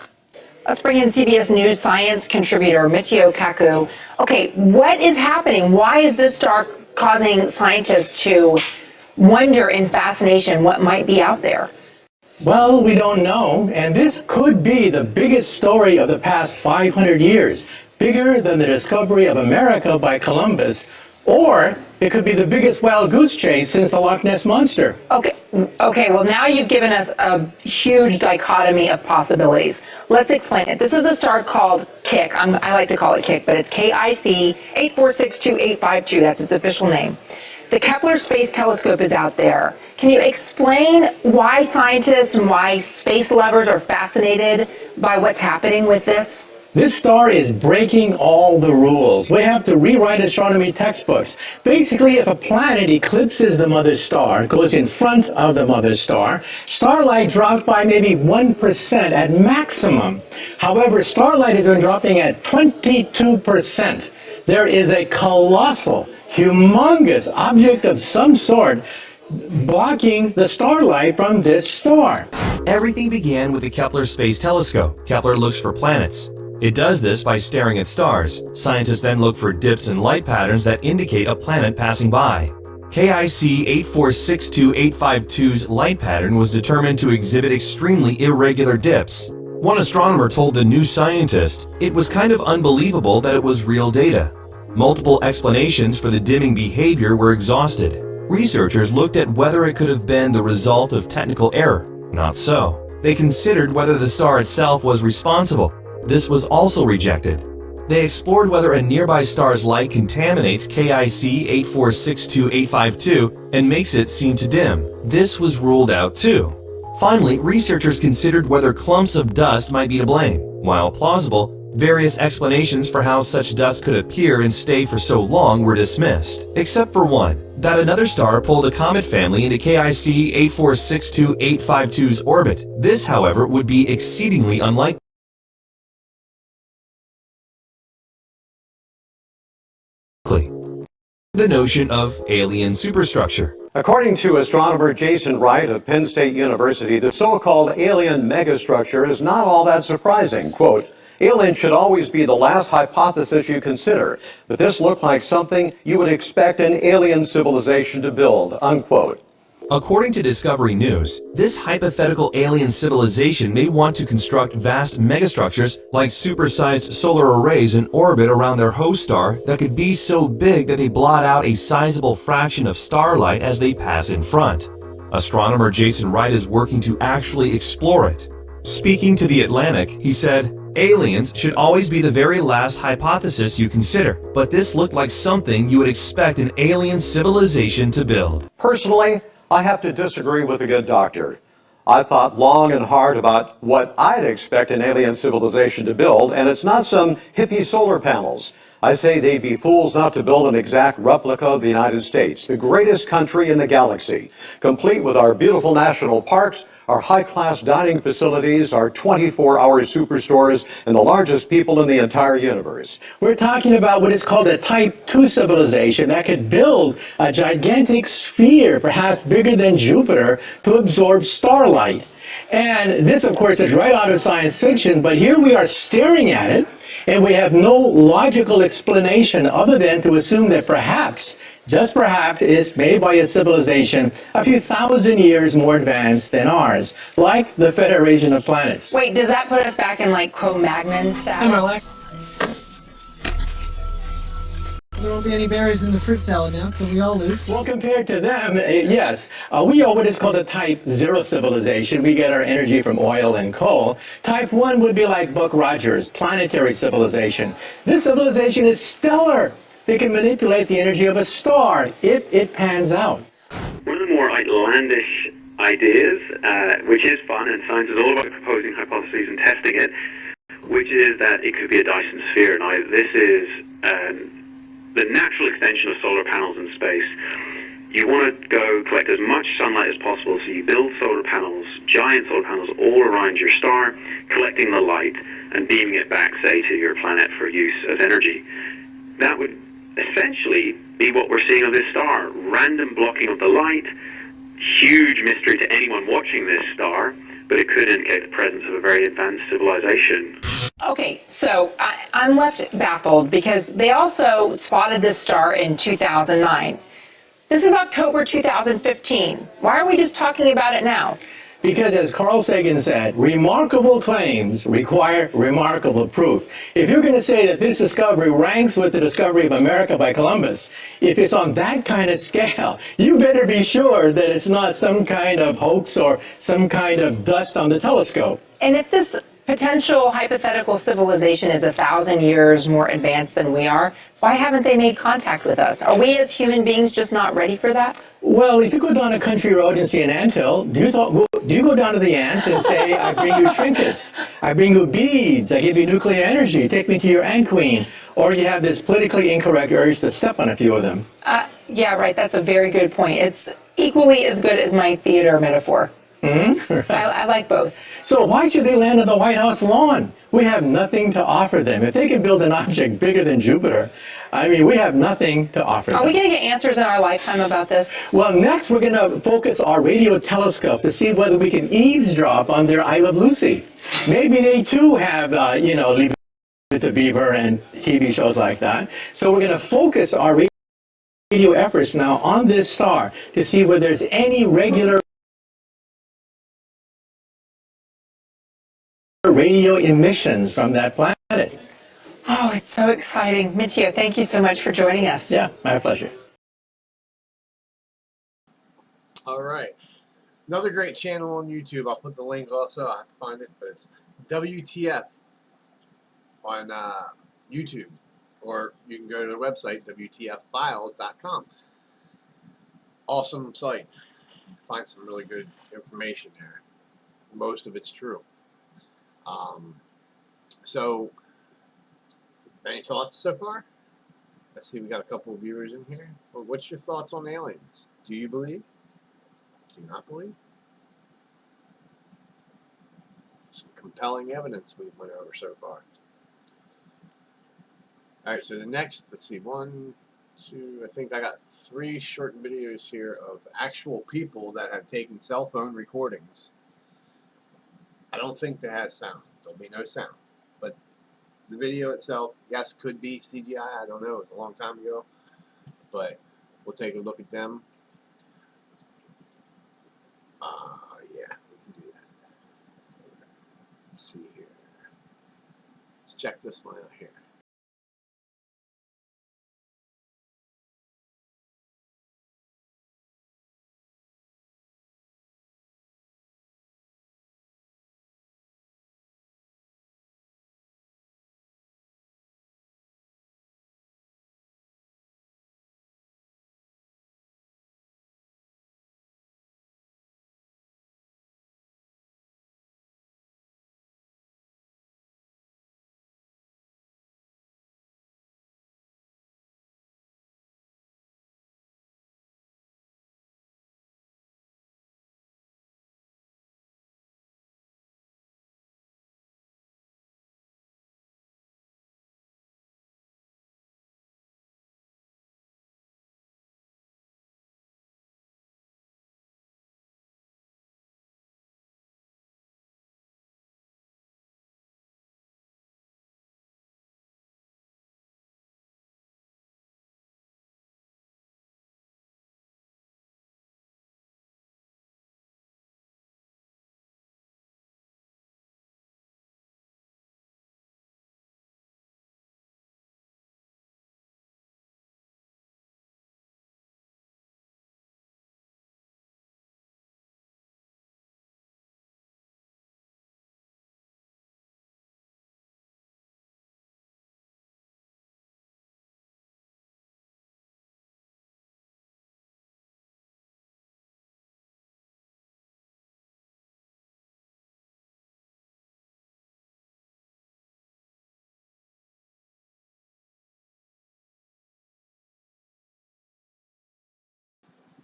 Let's bring in CBS News science contributor Michio Kaku. Okay, what is happening? Why is this star causing scientists to wonder in fascination what might be out there? Well, we don't know, and this could be the biggest story of the past 500 years, bigger than the discovery of America by Columbus, or it could be the biggest wild goose chase since the Loch Ness Monster. Okay, well now you've given us a huge dichotomy of possibilities. Let's explain it. This is a star called KIC. I like to call it KIC, but it's KIC 8462852. That's its official name. the Kepler Space Telescope is out there. Can you explain why scientists and why space lovers are fascinated by what's happening with this? This star is breaking all the rules. We have to rewrite astronomy textbooks. Basically, if a planet eclipses the mother star, goes in front of the mother star, starlight drops by maybe 1% at maximum. However, starlight has been dropping at 22%. There is a colossal, humongous object of some sort blocking the starlight from this star. Everything began with the Kepler Space Telescope. Kepler looks for planets. It does this by staring at stars. Scientists then look for dips in light patterns that indicate a planet passing by. KIC 8462852's light pattern was determined to exhibit extremely irregular dips. One astronomer told The New Scientist, "It was kind of unbelievable that it was real data." Multiple explanations for the dimming behavior were exhausted. Researchers looked at whether it could have been the result of technical error. Not so. They considered whether the star itself was responsible. This was also rejected. They explored whether a nearby star's light contaminates KIC 8462852 and makes it seem to dim. This was ruled out too. Finally, researchers considered whether clumps of dust might be to blame. While plausible, various explanations for how such dust could appear and stay for so long were dismissed, except for one, that another star pulled a comet family into KIC 8462852's orbit. This, however, would be exceedingly unlikely. The notion of alien superstructure. According to astronomer Jason Wright of Penn State University, the so-called alien megastructure is not all that surprising. Quote, alien should always be the last hypothesis you consider, but this looked like something you would expect an alien civilization to build, unquote. According to Discovery News, this hypothetical alien civilization may want to construct vast megastructures like supersized solar arrays in orbit around their host star that could be so big that they blot out a sizable fraction of starlight as they pass in front. Astronomer Jason Wright is working to actually explore it. Speaking to The Atlantic, he said, aliens should always be the very last hypothesis you consider, but this looked like something you would expect an alien civilization to build. Personally, I have to disagree with the good doctor. I thought long and hard about what I'd expect an alien civilization to build, and it's not some hippie solar panels. I say they'd be fools not to build an exact replica of the United States, the greatest country in the galaxy, complete with our beautiful national parks, our high-class dining facilities, our 24-hour superstores, and the largest people in the entire universe. We're talking about what is called a Type 2 civilization that could build a gigantic sphere, perhaps bigger than Jupiter, to absorb starlight. And this, of course, is right out of science fiction, but here we are staring at it, and we have no logical explanation other than to assume that perhaps, just perhaps, it's made by a civilization a few thousand years more advanced than ours, like the Federation of Planets. Wait, does that put us back in like Cro-Magnon status? There won't be any berries in the fruit salad now, so we all lose. Well, compared to them, yes. We are what is called a Type 0 civilization. We get our energy from oil and coal. Type 1 would be like Buck Rogers, planetary civilization. This civilization is stellar. They can manipulate the energy of a star if it pans out. One of the more outlandish ideas, which is fun, and science is all about proposing hypotheses and testing it, which is that it could be a Dyson Sphere. Now, this is the natural extension of solar panels in space. You want to go collect as much sunlight as possible, so you build solar panels, giant solar panels all around your star, collecting the light and beaming it back, say, to your planet for use as energy. That would essentially be what we're seeing on this star. Random blocking of the light, huge mystery to anyone watching this star, but it could indicate the presence of a very advanced civilization. Okay, so I'm left baffled because they also spotted this star in 2009. This is October 2015. Why are we just talking about it now? Because as Carl Sagan said, remarkable claims require remarkable proof. If you're going to say that this discovery ranks with the discovery of America by Columbus, if it's on that kind of scale, you better be sure that it's not some kind of hoax or some kind of dust on the telescope. And if this potential hypothetical civilization is 1,000 years more advanced than we are, why haven't they made contact with us? Are we as human beings just not ready for that? Well, if you go down a country road and see an anthill, do you go down to the ants and say, I bring you trinkets, I bring you beads, I give you nuclear energy, take me to your ant queen? Or you have this politically incorrect urge to step on a few of them? Yeah, right. That's a very good point. It's equally as good as my theater metaphor. Mm-hmm. I like both. So why should they land on the White House lawn? We have nothing to offer them. If they can build an object bigger than Jupiter, I mean, we have nothing to offer them. Are we going to get answers in our lifetime about this? Well, next we're going to focus our radio telescope to see whether we can eavesdrop on their I Love Lucy. Maybe they too have, Leave It to Beaver and TV shows like that. So we're going to focus our radio efforts now on this star to see whether there's any regular radio emissions from that planet. Oh, it's so exciting. Mitchio, thank you so much for joining us. Yeah, my pleasure. All right. Another great channel on YouTube. I'll put the link also. I'll have to find it, but it's WTF on YouTube. Or you can go to the website, WTFfiles.com. Awesome site. Find some really good information there. Most of it's true. So, any thoughts so far? Let's see, we got a couple of viewers in here. Well, what's your thoughts on aliens? Do you believe? Do you not believe? Some compelling evidence we went over so far. Alright, so the next, let's see, 1, 2, I think I got 3 short videos here of actual people that have taken cell phone recordings. I don't think that has sound. There'll be no sound. But the video itself, yes, could be CGI. I don't know. It was a long time ago. But we'll take a look at them. Yeah, we can do that. Let's see here. Let's check this one out here.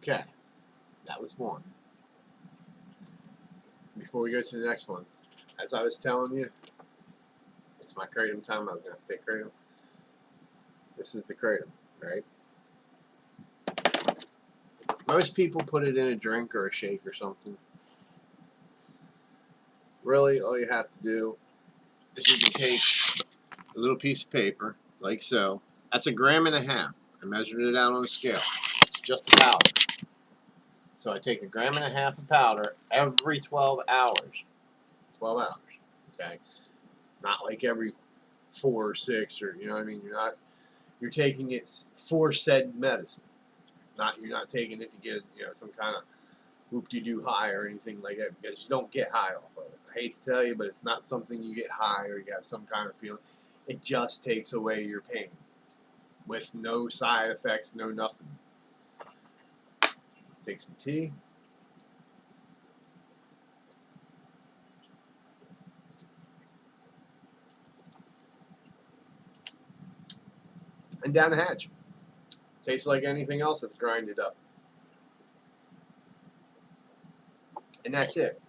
Okay, that was one. Before we go to the next one, as I was telling you, it's my kratom time. I was going to take kratom. This is the kratom, right? Most people put it in a drink or a shake or something. Really, all you have to do is you can take a little piece of paper, like so. That's 1.5 grams. I measured it out on a scale. It's just a powder. So I take 1.5 grams of powder every 12 hours. 12 hours, okay? Not like every 4 or 6, or, you know what I mean? You're taking it for said medicine. You're not taking it to get, some kind of whoop-de-doo high or anything like that, because you don't get high off of it. I hate to tell you, but it's not something you get high or you have some kind of feeling. It just takes away your pain with no side effects, no nothing. Take some tea. And down the hatch. Tastes like anything else that's grinded up. And that's it.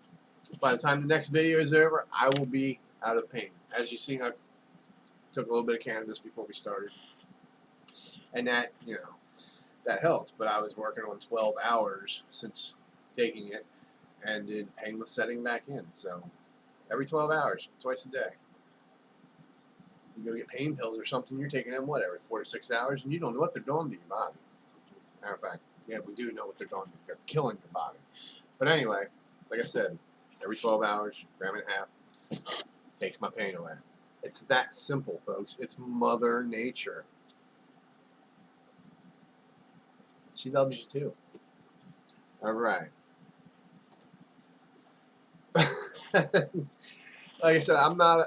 By the time the next video is over, I will be out of pain. As you see, I took a little bit of cannabis before we started. And that, you know, that helped. But I was working on 12 hours since taking it, and the pain was setting back in. So every 12 hours, twice a day. You go get pain pills or something, you're taking them, what, every 4 to 6 hours, and you don't know what they're doing to your body. Matter of fact, yeah, we do know what they're doing. They're killing your body. But anyway, like I said, every 12 hours, gram and a half, takes my pain away. It's that simple, folks. It's Mother Nature. She loves you too. All right. Like I said, I'm not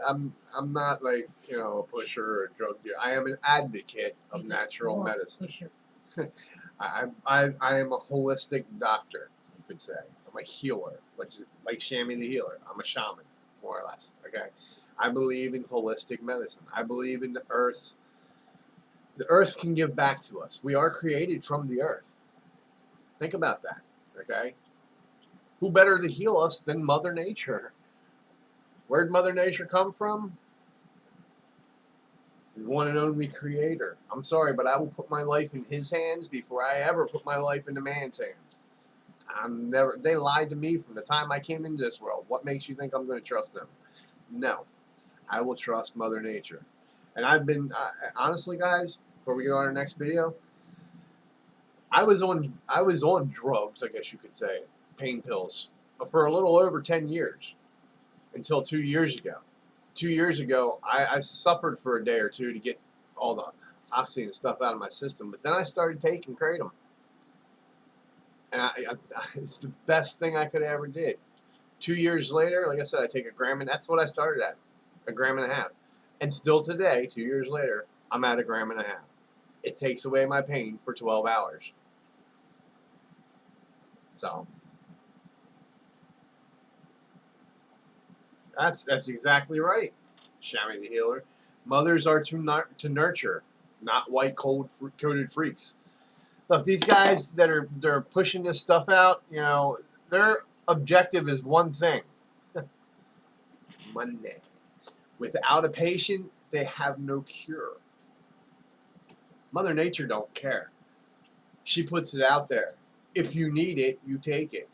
like, you know, a pusher or a drug dealer. I am an advocate of natural medicine. I am a holistic doctor, you could say. I'm a healer, like Shammy the healer. I'm a shaman, more or less. Okay, I believe in holistic medicine. I believe in the earth. The earth can give back to us. We are created from the earth. Think about that. Okay, who better to heal us than Mother Nature? Where'd Mother Nature come from? The one and only Creator. I'm sorry, but I will put my life in His hands before I ever put my life into man's hands. They lied to me from the time I came into this world. What makes you think I'm going to trust them? No. I will trust Mother Nature. And I've been, honestly, guys, before we get on our next video, I was on drugs, I guess you could say, pain pills, for a little over 10 years. Until 2 years ago. 2 years ago, I suffered for a day or two to get all the oxy and stuff out of my system, but then I started taking kratom. And it's the best thing I could have ever did. 2 years later, like I said, I take a gram, and that's what I started at, a gram and a half. And still today, 2 years later, I'm at a gram and a half. It takes away my pain for 12 hours. So that's exactly right, Shammy the healer. Mothers are to nurture, not white coated freaks. Look, these guys they're pushing this stuff out, you know, their objective is one thing: money. Without a patient, they have no cure. Mother Nature don't care. She puts it out there. If you need it, you take it.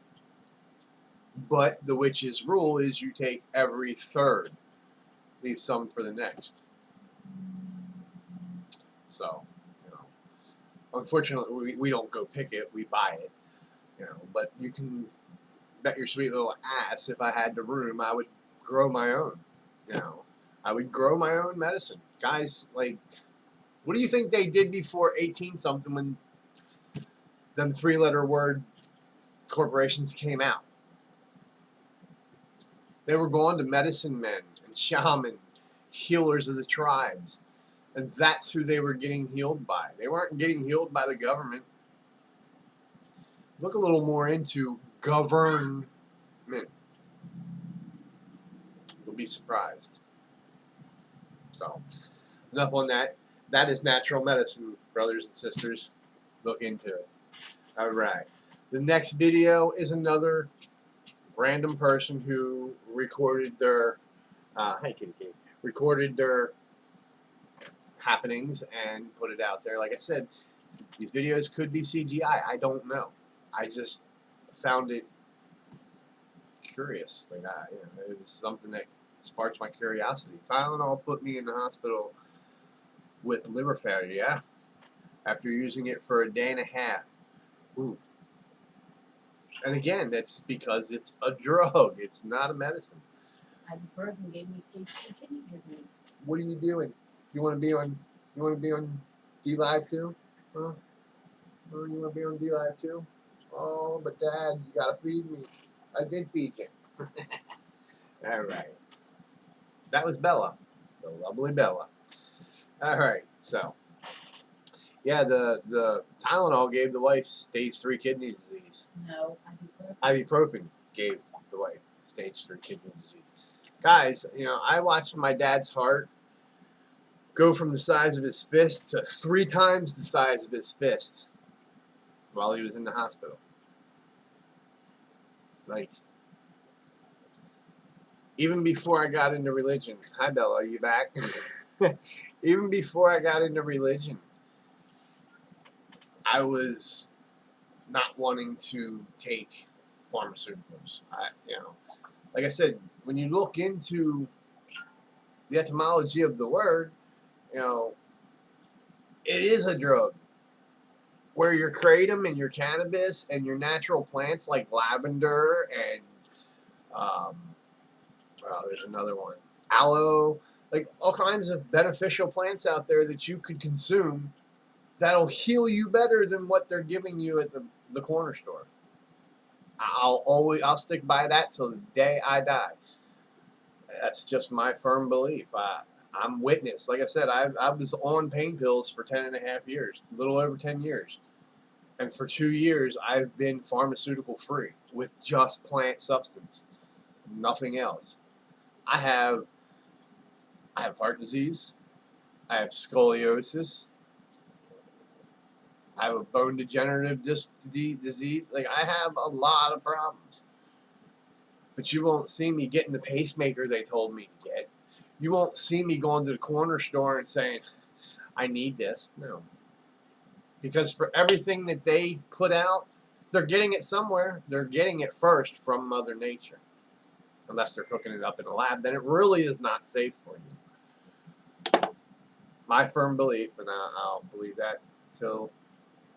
But the witch's rule is you take every third. Leave some for the next. So, you know, unfortunately, we don't go pick it. We buy it. You know, but you can bet your sweet little ass if I had the room, I would grow my own. You know, I would grow my own medicine. Guys, like, what do you think they did before 18-something when them three-letter word corporations came out? They were going to medicine men and shaman, healers of the tribes. And that's who they were getting healed by. They weren't getting healed by the government. Look a little more into government. You'll be surprised. So, enough on that. That is natural medicine, brothers and sisters. Look into it. All right. The next video is another random person who recorded their, hi kitty kitty, recorded their happenings and put it out there. Like I said, these videos could be CGI. I don't know. I just found it curious. Like, you know, it was something that sparked my curiosity. Tylenol put me in the hospital with liver failure, yeah, after using it for a day and a half. Ooh. And again, that's because it's a drug. It's not a medicine. Ibuprofen gave me stage 2 kidney disease. What are you doing? You want to be on? You want to be on D Live too? Huh? Oh, you want to be on D Live too? Oh, but Dad, you gotta feed me. I did feed you. All right. That was Bella, the lovely Bella. All right, so yeah, the Tylenol gave the wife stage 3 kidney disease. No, Ibuprofen gave the wife stage 3 kidney disease. Guys, you know, I watched my dad's heart go from the size of his fist to 3 times the size of his fist while he was in the hospital. Like, even before I got into religion. Hi, Bella, are you back? Even before I got into religion, I was not wanting to take pharmaceuticals. Like I said, when you look into the etymology of the word, you know, it is a drug. Where your kratom and your cannabis and your natural plants like lavender and there's another one, aloe, like all kinds of beneficial plants out there that you could consume that'll heal you better than what they're giving you at the corner store. I'll stick by that till the day I die. That's just my firm belief. I'm witness. Like I said, I was on pain pills for 10.5 years, a little over 10 years. And for 2 years, I've been pharmaceutical free with just plant substance, nothing else. I have heart disease. I have scoliosis. I have a bone degenerative disc disease. Like, I have a lot of problems. But you won't see me getting the pacemaker they told me to get. You won't see me going to the corner store and saying, I need this. No. Because for everything that they put out, they're getting it somewhere. They're getting it first from Mother Nature. Unless they're cooking it up in a lab, then it really is not safe for you. My firm belief, and I'll believe that till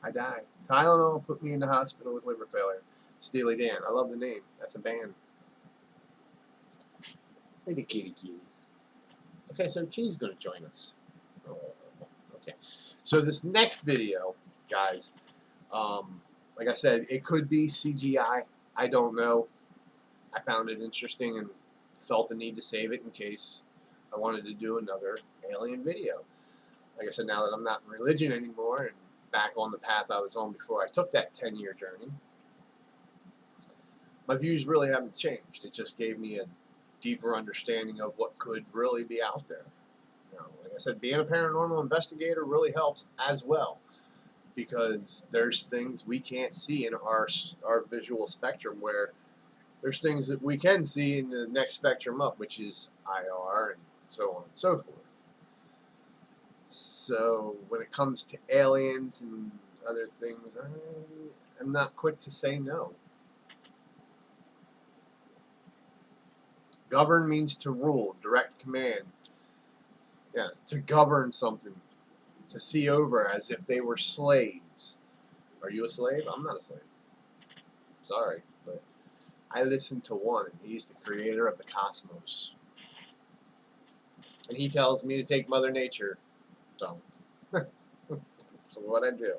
I die. Tylenol put me in the hospital with liver failure. Steely Dan. I love the name. That's a band. Maybe Kitty. Okay, so Kitty's going to join us. Oh, okay. So this next video, guys, like I said, it could be CGI. I don't know. I found it interesting and felt the need to save it in case I wanted to do another alien video. Like I said, now that I'm not in religion anymore and back on the path I was on before I took that 10-year journey, my views really haven't changed. It just gave me a deeper understanding of what could really be out there. You know, like I said, being a paranormal investigator really helps as well, because there's things we can't see in our visual spectrum, where there's things that we can see in the next spectrum up, which is IR and so on and so forth. So when it comes to aliens and other things, I'm not quick to say no. Govern means to rule, direct command. Yeah, to govern something, to see over as if they were slaves. Are you a slave? I'm not a slave. Sorry, but I listen to one, and he's the creator of the cosmos. And he tells me to take Mother Nature. So, that's what I do.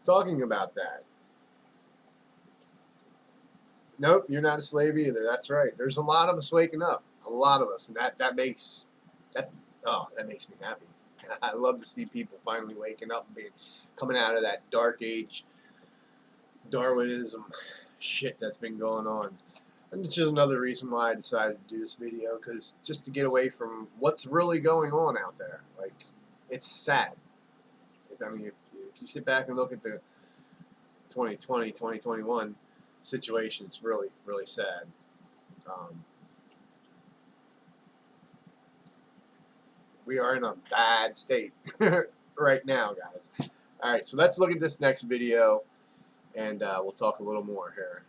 Talking about that. Nope, you're not a slave either. That's right. There's a lot of us waking up. A lot of us. And that makes me happy. I love to see people finally waking up and coming out of that dark age Darwinism shit that's been going on. And it's just another reason why I decided to do this video, because just to get away from what's really going on out there. Like, it's sad. I mean, if you sit back and look at the 2020, 2021 situation, it's really, really sad. We are in a bad state right now, guys. All right, so let's look at this next video, and we'll talk a little more here.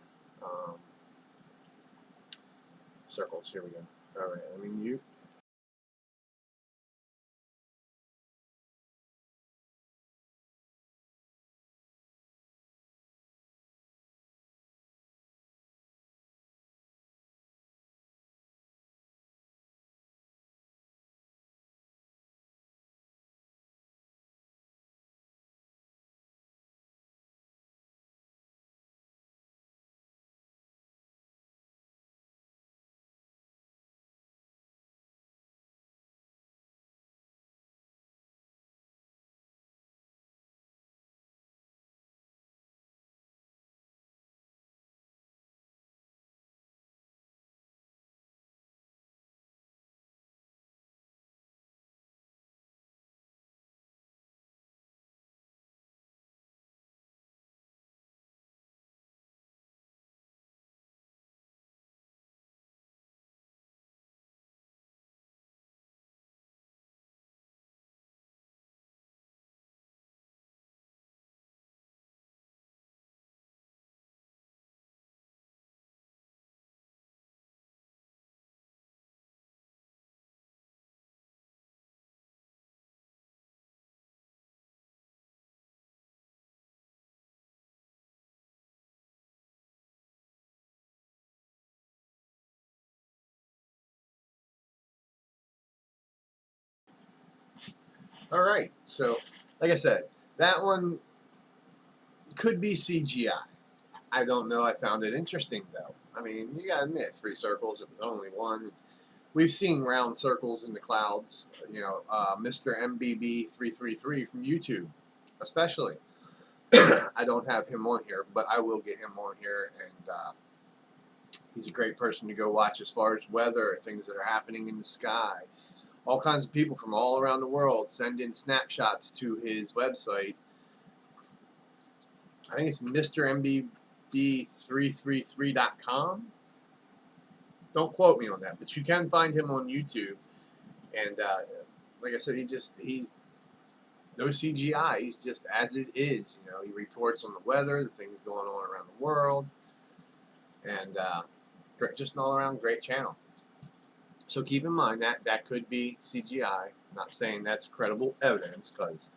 Circles, here we go. All right, I mean, you All right. So, like I said, that one could be CGI. I don't know. I found it interesting, though. I mean, you gotta admit, 3 circles. It was only one. We've seen round circles in the clouds. You know, Mr. MBB333 from YouTube, especially. I don't have him on here, but I will get him on here, and he's a great person to go watch as far as weather, things that are happening in the sky. All kinds of people from all around the world send in snapshots to his website. I think it's MrMBB333.com. Don't quote me on that, but you can find him on YouTube. And like I said, he's no CGI. He's just as it is. You know, he reports on the weather, the things going on around the world, and just an all-around great channel. So keep in mind that that could be CGI. I'm not saying that's credible evidence, because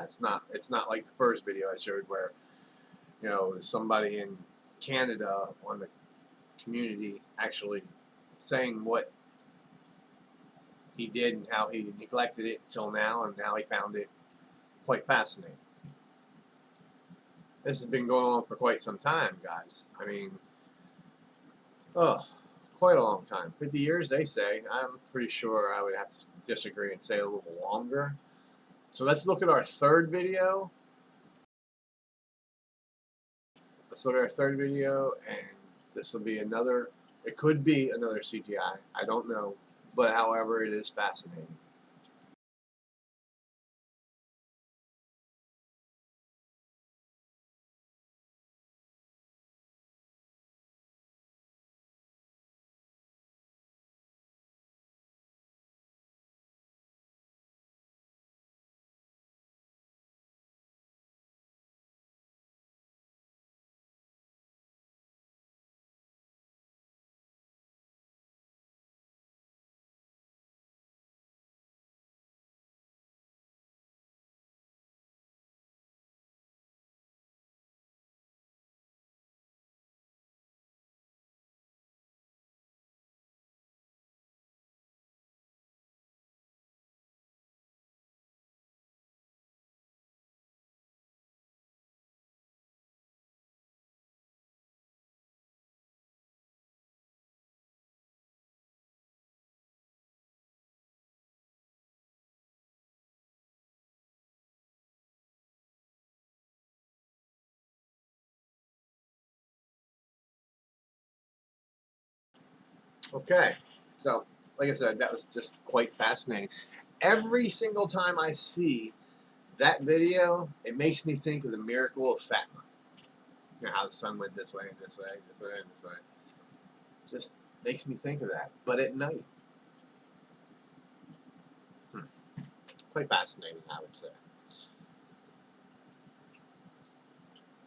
it's not like the first video I showed where, you know, it was somebody in Canada on the community actually saying what he did and how he neglected it until now, and now he found it quite fascinating. This has been going on for quite some time, guys. I mean, quite a long time. 50 years, they say. I'm pretty sure I would have to disagree and say a little longer. So let's look at our third video. Let's look at our third video, and this will be another, it could be another CGI. I don't know. But however, it is fascinating. Okay, so like I said, that was just quite fascinating. Every single time I see that video, it makes me think of the miracle of Fatima. You know, how the sun went this way and this way and this way and this way. Just makes me think of that, but at night. Quite fascinating, I would say.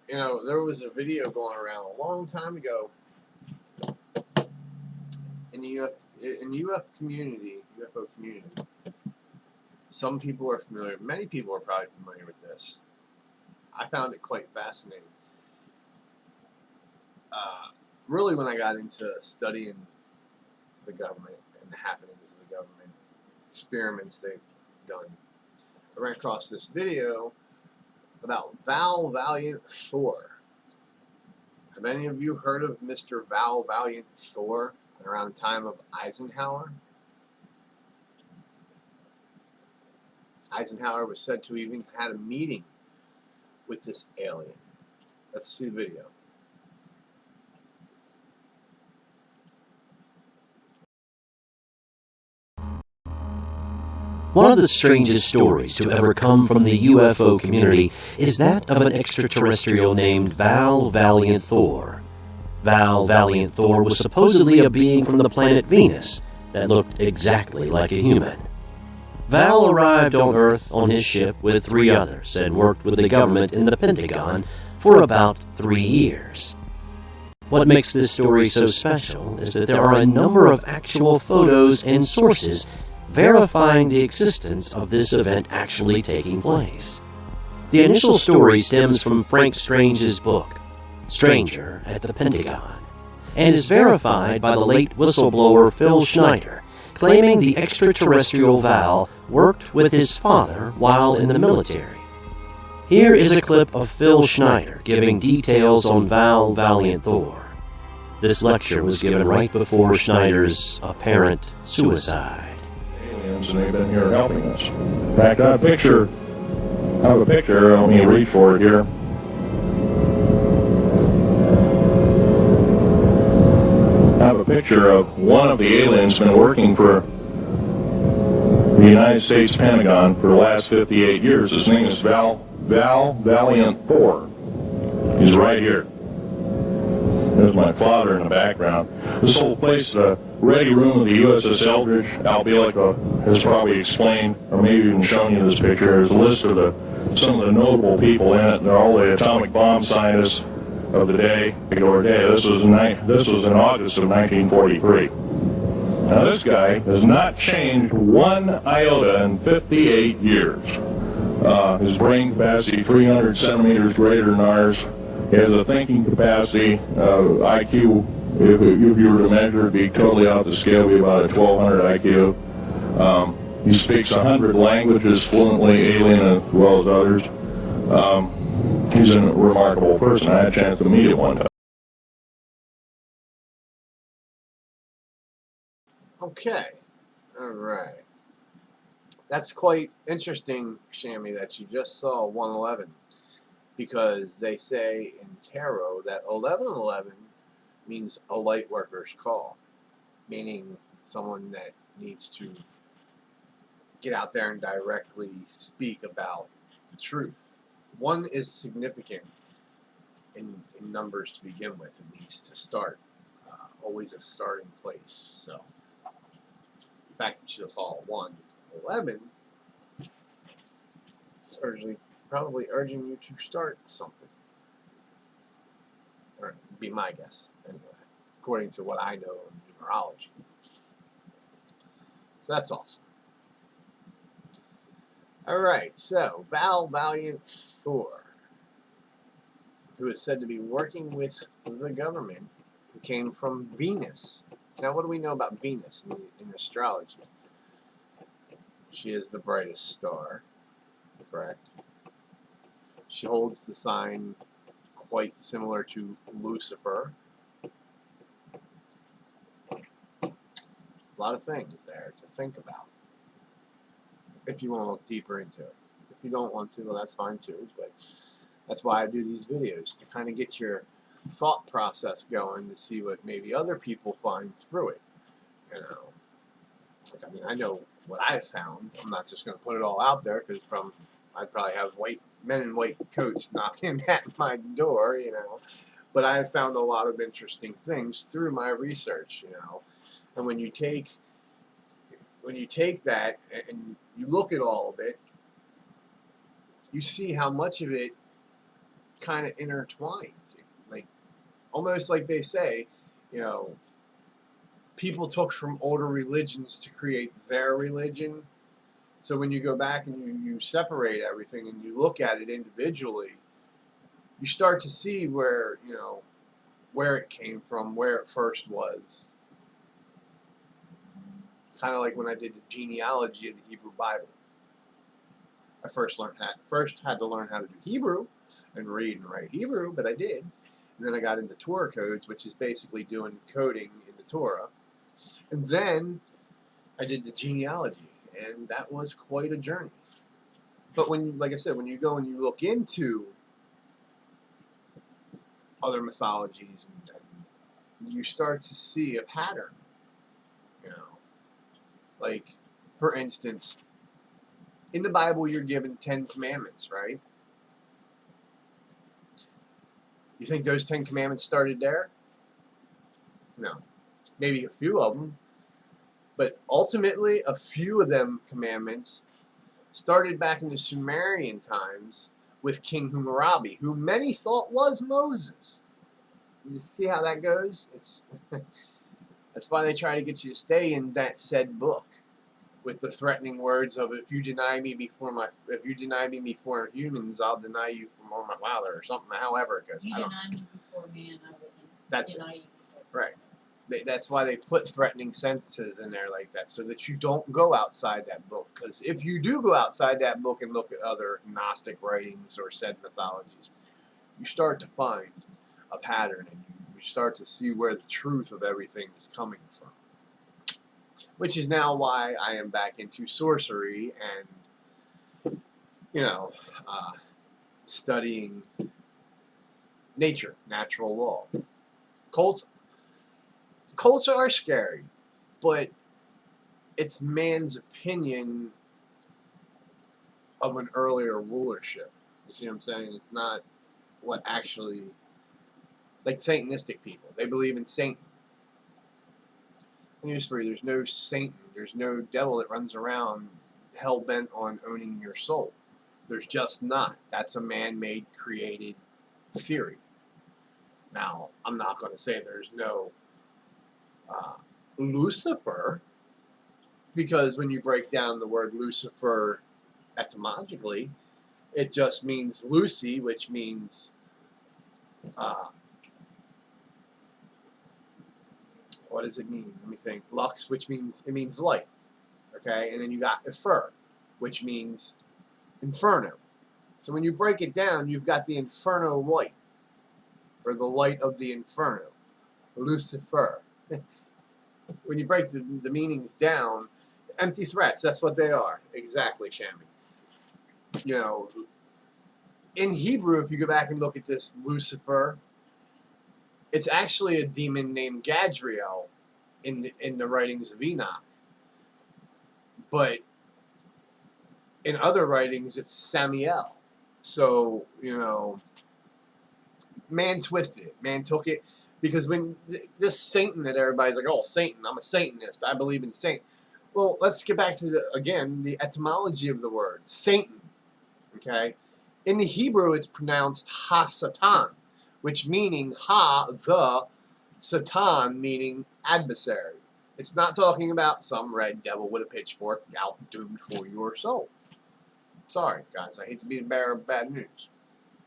You know, there was a video going around a long time ago in the UFO community. Some people are familiar, many people are probably familiar with this. I found it quite fascinating. Really, when I got into studying the government and the happenings of the government, experiments they've done, I ran across this video about Val Valiant Thor. Have any of you heard of Mr. Val Valiant Thor around the time of Eisenhower? Eisenhower was said to even had a meeting with this alien. Let's see the video. One of the strangest stories to ever come from the UFO community is that of an extraterrestrial named Val Valiant Thor. Val Valiant Thor was supposedly a being from the planet Venus that looked exactly like a human. Val arrived on Earth on his ship with 3 others and worked with the government in the Pentagon for about 3 years. What makes this story so special is that there are a number of actual photos and sources verifying the existence of this event actually taking place. The initial story stems from Frank Strange's book, Stranger at the Pentagon, and is verified by the late whistleblower Phil Schneider, claiming the extraterrestrial Val worked with his father while in the military. Here is a clip of Phil Schneider giving details on Val Valiant Thor. This lecture was given right before Schneider's apparent suicide. Aliens, and they've been here helping us. In fact, I have a picture. Let me reach for it here. I have a picture of one of the aliens been working for the United States Pentagon for the last 58 years. His name is Val Valiant Thor. He's right here. There's my father in the background. This whole place, the ready room of the USS Eldridge, Al Bielek has probably explained, or maybe even shown you this picture. There's a list of some of the notable people in it. They're all the atomic bomb scientists of the day. This was in August of 1943. Now this guy has not changed one iota in 58 years. His brain capacity 300 centimeters greater than ours. He has a thinking capacity, IQ, if you were to measure, it'd be totally off the scale, it'd be about a 1200 IQ. He speaks 100 languages fluently, alien as well as others. He's a remarkable person. I had a chance to meet him one time. Okay. All right. That's quite interesting, Shammy, that you just saw 111, because they say in tarot that 1111 means a light worker's call, meaning someone that needs to get out there and directly speak about the truth. One is significant in numbers to begin with. It needs to start. Always a starting place. So the fact that you saw 111, it's probably urging you to start something. Or be my guess, anyway, according to what I know in numerology. So that's awesome. Alright, so Val Valiant Thor, who is said to be working with the government, who came from Venus. Now, what do we know about Venus in astrology? She is the brightest star, correct? She holds the sign quite similar to Lucifer. A lot of things there to think about, if you want to look deeper into it. If you don't want to, well, that's fine too, but that's why I do these videos, to kind of get your thought process going, to see what maybe other people find through it. You know, like, I mean, I know what I've found. I'm not just going to put it all out there, because I'd probably have men in white coats knocking at my door, you know. But I've found a lot of interesting things through my research, you know. And when you take that and you look at all of it, you see how much of it kind of intertwines. Like, almost like they say, you know, people took from older religions to create their religion. So when you go back and you separate everything and you look at it individually, you start to see where, you know, where it came from, where it first was. Kind of like when I did the genealogy of the Hebrew Bible. I first had to learn how to do Hebrew and read and write Hebrew, but I did. And then I got into Torah codes, which is basically doing coding in the Torah. And then I did the genealogy, and that was quite a journey. But when, like I said, when you go and you look into other mythologies, and you start to see a pattern, you know. Like, for instance, in the Bible you're given 10 commandments, right? You think those 10 commandments started there? No. Maybe a few of them. But ultimately, a few of them commandments started back in the Sumerian times with King Hammurabi, who many thought was Moses. You see how that goes? It's that's why they try to get you to stay in that said book, with the threatening words of, if you deny me before humans, I'll deny you before my father, or something. However it goes. You deny me before man, I will That's deny it. you before. Right. That's why they put threatening sentences in there like that, so that you don't go outside that book. Because if you do go outside that book and look at other Gnostic writings or said mythologies, you start to find a pattern, and you start to see where the truth of everything is coming from. Which is now why I am back into sorcery and, studying nature, natural law. Cults are scary, but it's man's opinion of an earlier rulership. You see what I'm saying? It's not what actually, like Satanistic people, they believe in Satan. News for you, there's no Satan, there's no devil that runs around hell-bent on owning your soul. There's just not. That's a man-made, created theory. Now, I'm not going to say there's no Lucifer, because when you break down the word Lucifer etymologically, it just means Lucy, which means what does it mean? Let me think. Lux, which means light. Okay, and then you got Efer, which means inferno. So when you break it down, you've got the inferno light, or the light of the inferno, Lucifer. When you break the meanings down, empty threats, that's what they are. Exactly, Shammy. In Hebrew, if you go back and look at this Lucifer, it's actually a demon named Gadriel in the writings of Enoch. But in other writings, it's Samiel. So, man twisted it. Man took it. Because when this Satan that everybody's like, oh, Satan, I'm a Satanist, I believe in Satan. Well, let's get back to, the etymology of the word. Satan, okay? In the Hebrew, it's pronounced Ha-Satan, which meaning Ha, the, Satan, meaning adversary. It's not talking about some red devil with a pitchfork out doomed for your soul. Sorry, guys, I hate to be the bearer of bad news.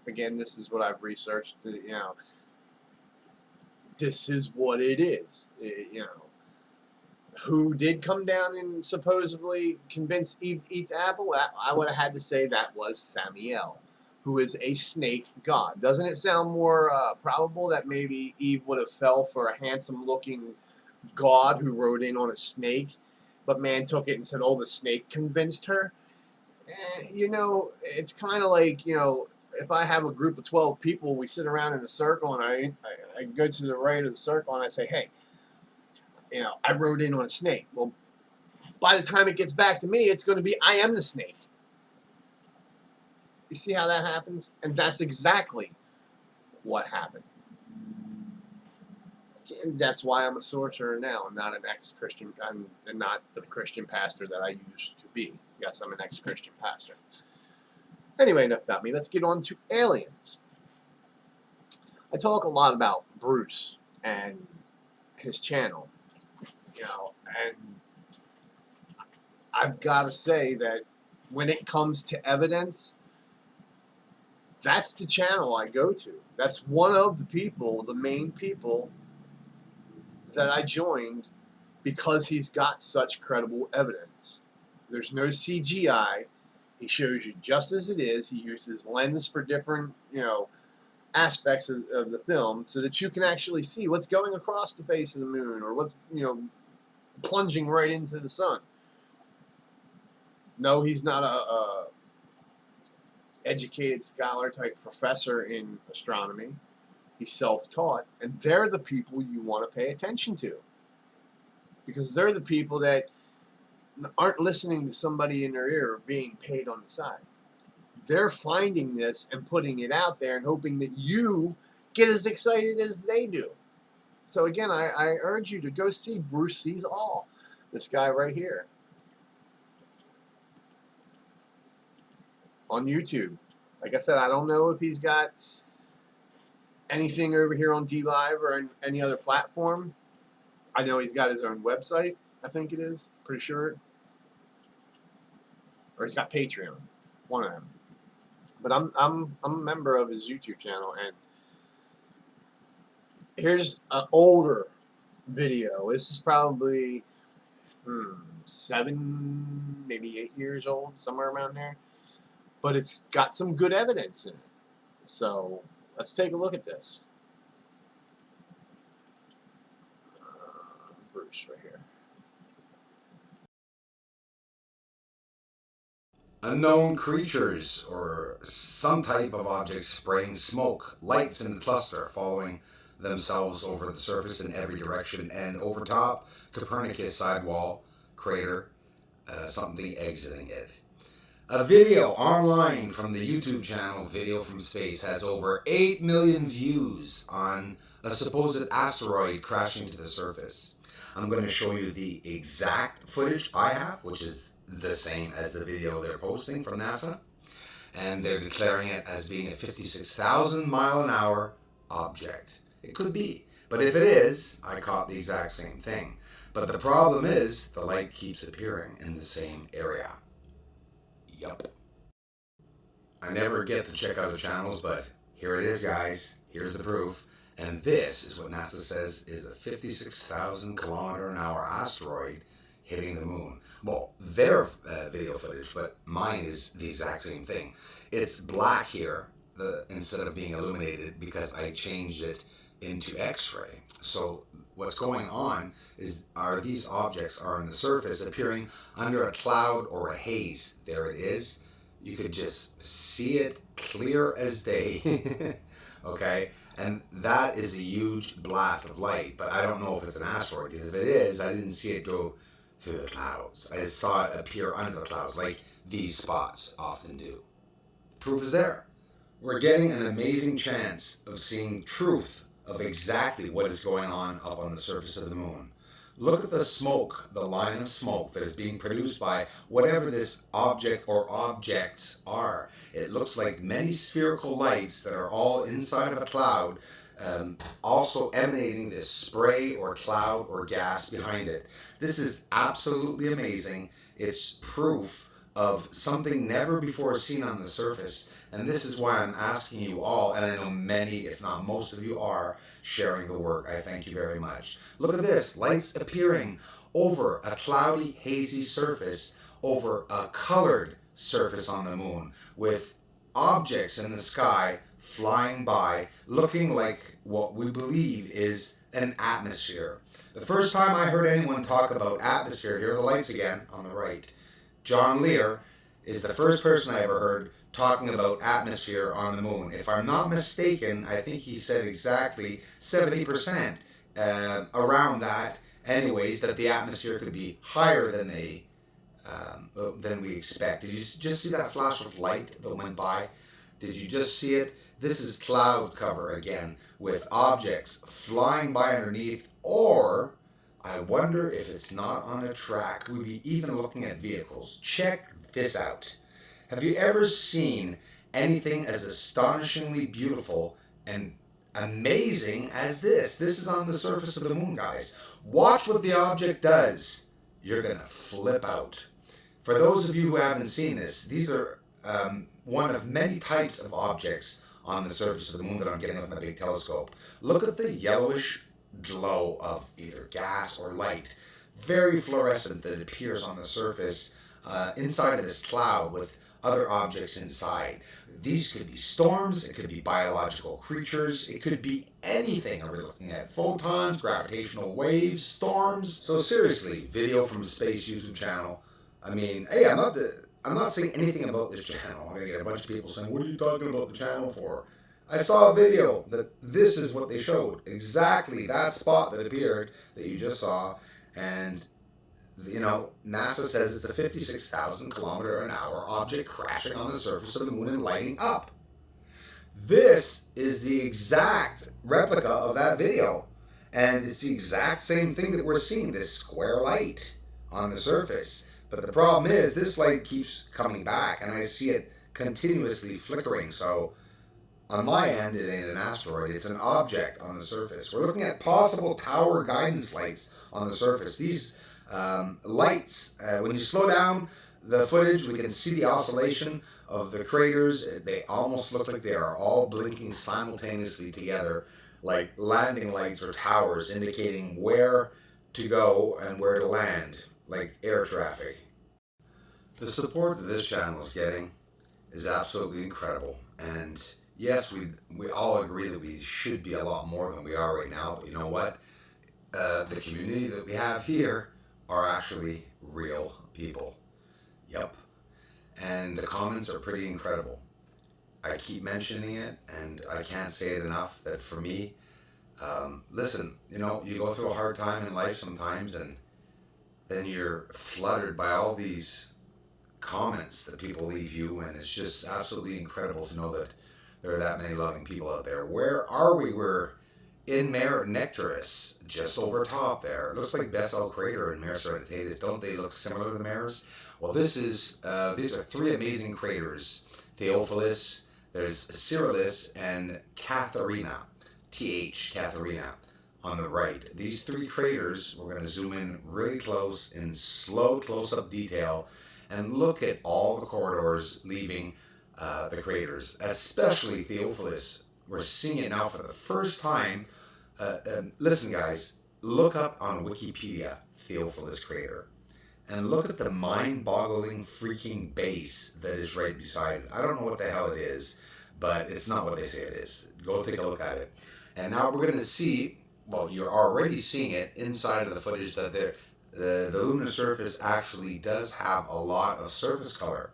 Again, this is what I've researched, this is what it is. Who did come down and supposedly convince Eve to eat the apple? I would have had to say that was Samiel, who is a snake god. Doesn't it sound more probable that maybe Eve would have fell for a handsome-looking god who rode in on a snake, but man took it and said, oh, the snake convinced her? It's kind of like, if I have a group of 12 people, we sit around in a circle, and I go to the right of the circle, and I say, hey, I rode in on a snake. Well, by the time it gets back to me, it's going to be, I am the snake. You see how that happens? And that's exactly what happened. And that's why I'm a sorcerer now. I'm not an ex-Christian. I'm not the Christian pastor that I used to be. Yes, I'm an ex-Christian pastor. Anyway, enough about me. Let's get on to aliens. I talk a lot about Bruce and his channel, and I've got to say that when it comes to evidence, that's the channel I go to. That's one of the people, the main people that I joined, because he's got such credible evidence. There's no CGI. He shows you just as it is. He uses lens for different, aspects of the film so that you can actually see what's going across the face of the moon, or what's, plunging right into the sun. No, he's not a educated scholar type professor in astronomy. He's self-taught, and they're the people you want to pay attention to, because they're the people that aren't listening to somebody in their ear or being paid on the side. They're finding this and putting it out there and hoping that you get as excited as they do. So again, I urge you to go see Bruce Sees All. This guy right here. On YouTube. Like I said, I don't know if he's got anything over here on DLive or on any other platform. I know he's got his own website, I think it is. Pretty sure. Or he's got Patreon. One of them. But I'm a member of his YouTube channel, and here's an older video. This is probably 7, maybe 8 years old, somewhere around there. But it's got some good evidence in it. So let's take a look at this. Bruce right here. Unknown creatures or some type of object spraying smoke, lights in the cluster following themselves over the surface in every direction, and over top, Copernicus sidewall crater, something exiting it. A video online from the YouTube channel Video from Space has over 8 million views on a supposed asteroid crashing to the surface. I'm going to show you the exact footage I have, which is the same as the video they're posting from NASA, and they're declaring it as being a 56,000 mile an hour object. It could be, but if it is, I caught the exact same thing. But the problem is the light keeps appearing in the same area. Yup. I never get to check other channels, but here it is, guys. Here's the proof. And this is what NASA says is a 56,000 kilometer an hour asteroid hitting the moon. Well, their video footage, but mine is the exact same thing. It's black here instead of being illuminated because I changed it into X-ray. So what's going on is these objects are on the surface appearing under a cloud or a haze. There it is. You could just see it clear as day. Okay? And that is a huge blast of light, but I don't know if it's an asteroid, because if it is, I didn't see it go through the clouds. I just saw it appear under the clouds, like these spots often do. Proof is there. We're getting an amazing chance of seeing truth of exactly what is going on up on the surface of the moon. Look at the smoke, the line of smoke that is being produced by whatever this object or objects are. It looks like many spherical lights that are all inside of a cloud, also emanating this spray or cloud or gas behind it. This is absolutely amazing. It's proof of something never before seen on the surface, and this is why I'm asking you all, and I know many, if not most of you are sharing the work. I thank you very much. Look at this, lights appearing over a cloudy, hazy surface, over a colored surface on the moon, with objects in the sky flying by, looking like what we believe is an atmosphere. The first time I heard anyone talk about atmosphere, here are the lights again on the right. John Lear is the first person I ever heard talking about atmosphere on the moon. If I'm not mistaken, I think he said exactly 70% around that, anyways, that the atmosphere could be higher than we expect. Did you just see that flash of light that went by? Did you just see it? This is cloud cover again, with objects flying by underneath, or I wonder if it's not on a track. We'd be even looking at vehicles. Check this out. Have you ever seen anything as astonishingly beautiful and amazing as this? This is on the surface of the moon, guys. Watch what the object does. You're going to flip out. For those of you who haven't seen this, these are one of many types of objects on the surface of the moon that I'm getting with my big telescope. Look at the yellowish glow of either gas or light, very fluorescent, that appears on the surface inside of this cloud with other objects inside. These could be storms, it could be biological creatures, it could be anything. Are we looking at photons, gravitational waves, storms? So seriously, Video from Space YouTube channel. I mean, hey, I'm not saying anything about this channel. I'm gonna get a bunch of people saying, what are you talking about the channel for? I saw a video that this is what they showed. Exactly that spot that appeared that you just saw. And, you know, NASA says it's a 56,000 kilometer an hour object crashing on the surface of the moon and lighting up. This is the exact replica of that video. And it's the exact same thing that we're seeing, this square light on the surface. But the problem is this light keeps coming back, and I see it continuously flickering. So on my end, it ain't an asteroid, it's an object on the surface. We're looking at possible tower guidance lights on the surface. These lights, when you slow down the footage, we can see the oscillation of the craters. They almost look like they are all blinking simultaneously together, like landing lights or towers indicating where to go and where to land, like air traffic. The support that this channel is getting is absolutely incredible, and yes, we all agree that we should be a lot more than we are right now, but you know what? The community that we have here are actually real people. Yep. And the comments are pretty incredible. I keep mentioning it, and I can't say it enough, that for me, listen, you know, you go through a hard time in life sometimes, and then you're flooded by all these comments that people leave you, and it's just absolutely incredible to know that there are that many loving people out there. Where are we? We're in Mare Nectaris, just over top there. It looks like Bessel Crater and Mare Serenitatis. Don't they look similar to the Mares? Well, these are three amazing craters. Theophilus, there's Cyrillus, and Katharina, Katharina, on the right. These three craters, we're going to zoom in really close in slow close-up detail and look at all the corridors leaving the craters, especially Theophilus. We're seeing it now for the first time. Listen, guys, look up on Wikipedia Theophilus crater and look at the mind-boggling freaking base that is right beside it. I don't know what the hell it is, but it's not what they say it is. Go take a look at it. And now we're going to see, well, you're already seeing it inside of the footage, that the lunar surface actually does have a lot of surface color.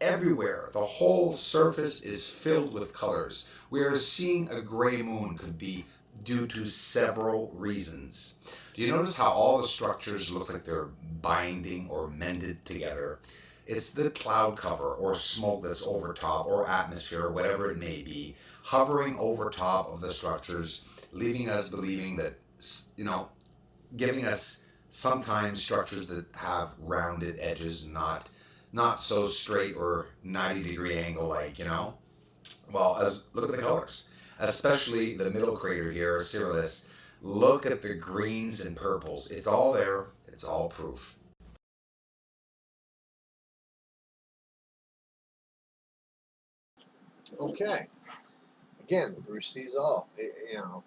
Everywhere, the whole surface is filled with colors. We are seeing a gray moon could be due to several reasons. Do you notice how all the structures look like they're binding or mended together? It's the cloud cover or smoke that's over top, or atmosphere, or whatever it may be, hovering over top of the structures, leaving us believing that, you know, giving us sometimes structures that have rounded edges, not so straight or 90-degree angle, like, you know. Well, look at the colors, especially the middle crater here, Cyrillus. Look at the greens and purples. It's all there. It's all proof. Okay. Again, Bruce sees all. You know.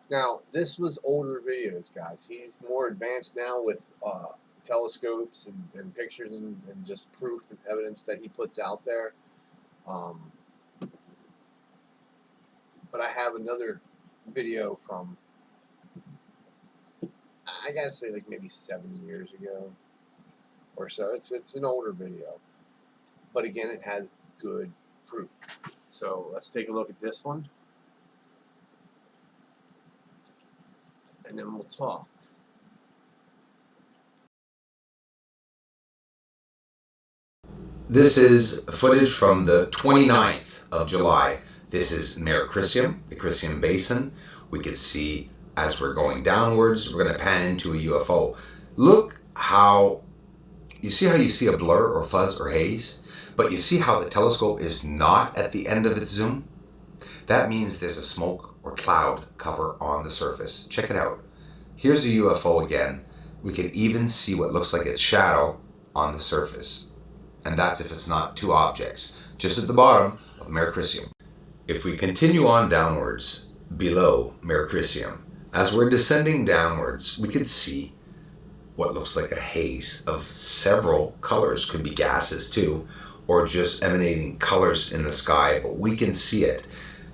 Now, this was older videos, guys. He's more advanced now with telescopes and pictures and just proof and evidence that he puts out there. But I have another video from, I gotta say, like maybe 7 years ago or so. It's an older video, but again, it has good proof. So let's take a look at this one, and then we'll talk. This is footage from the 29th of July. This is Mare Crisium, the Crisium Basin. We can see as we're going downwards, we're going to pan into a UFO. Look how you see a blur or fuzz or haze, but you see how the telescope is not at the end of its zoom? That means there's a smoke or cloud cover on the surface. Check it out. Here's a UFO again. We can even see what looks like its shadow on the surface. And that's if it's not two objects, just at the bottom of Mare Crisium. If we continue on downwards, below Mare Crisium, as we're descending downwards, we could see what looks like a haze of several colors. Could be gases too, or just emanating colors in the sky, but we can see it.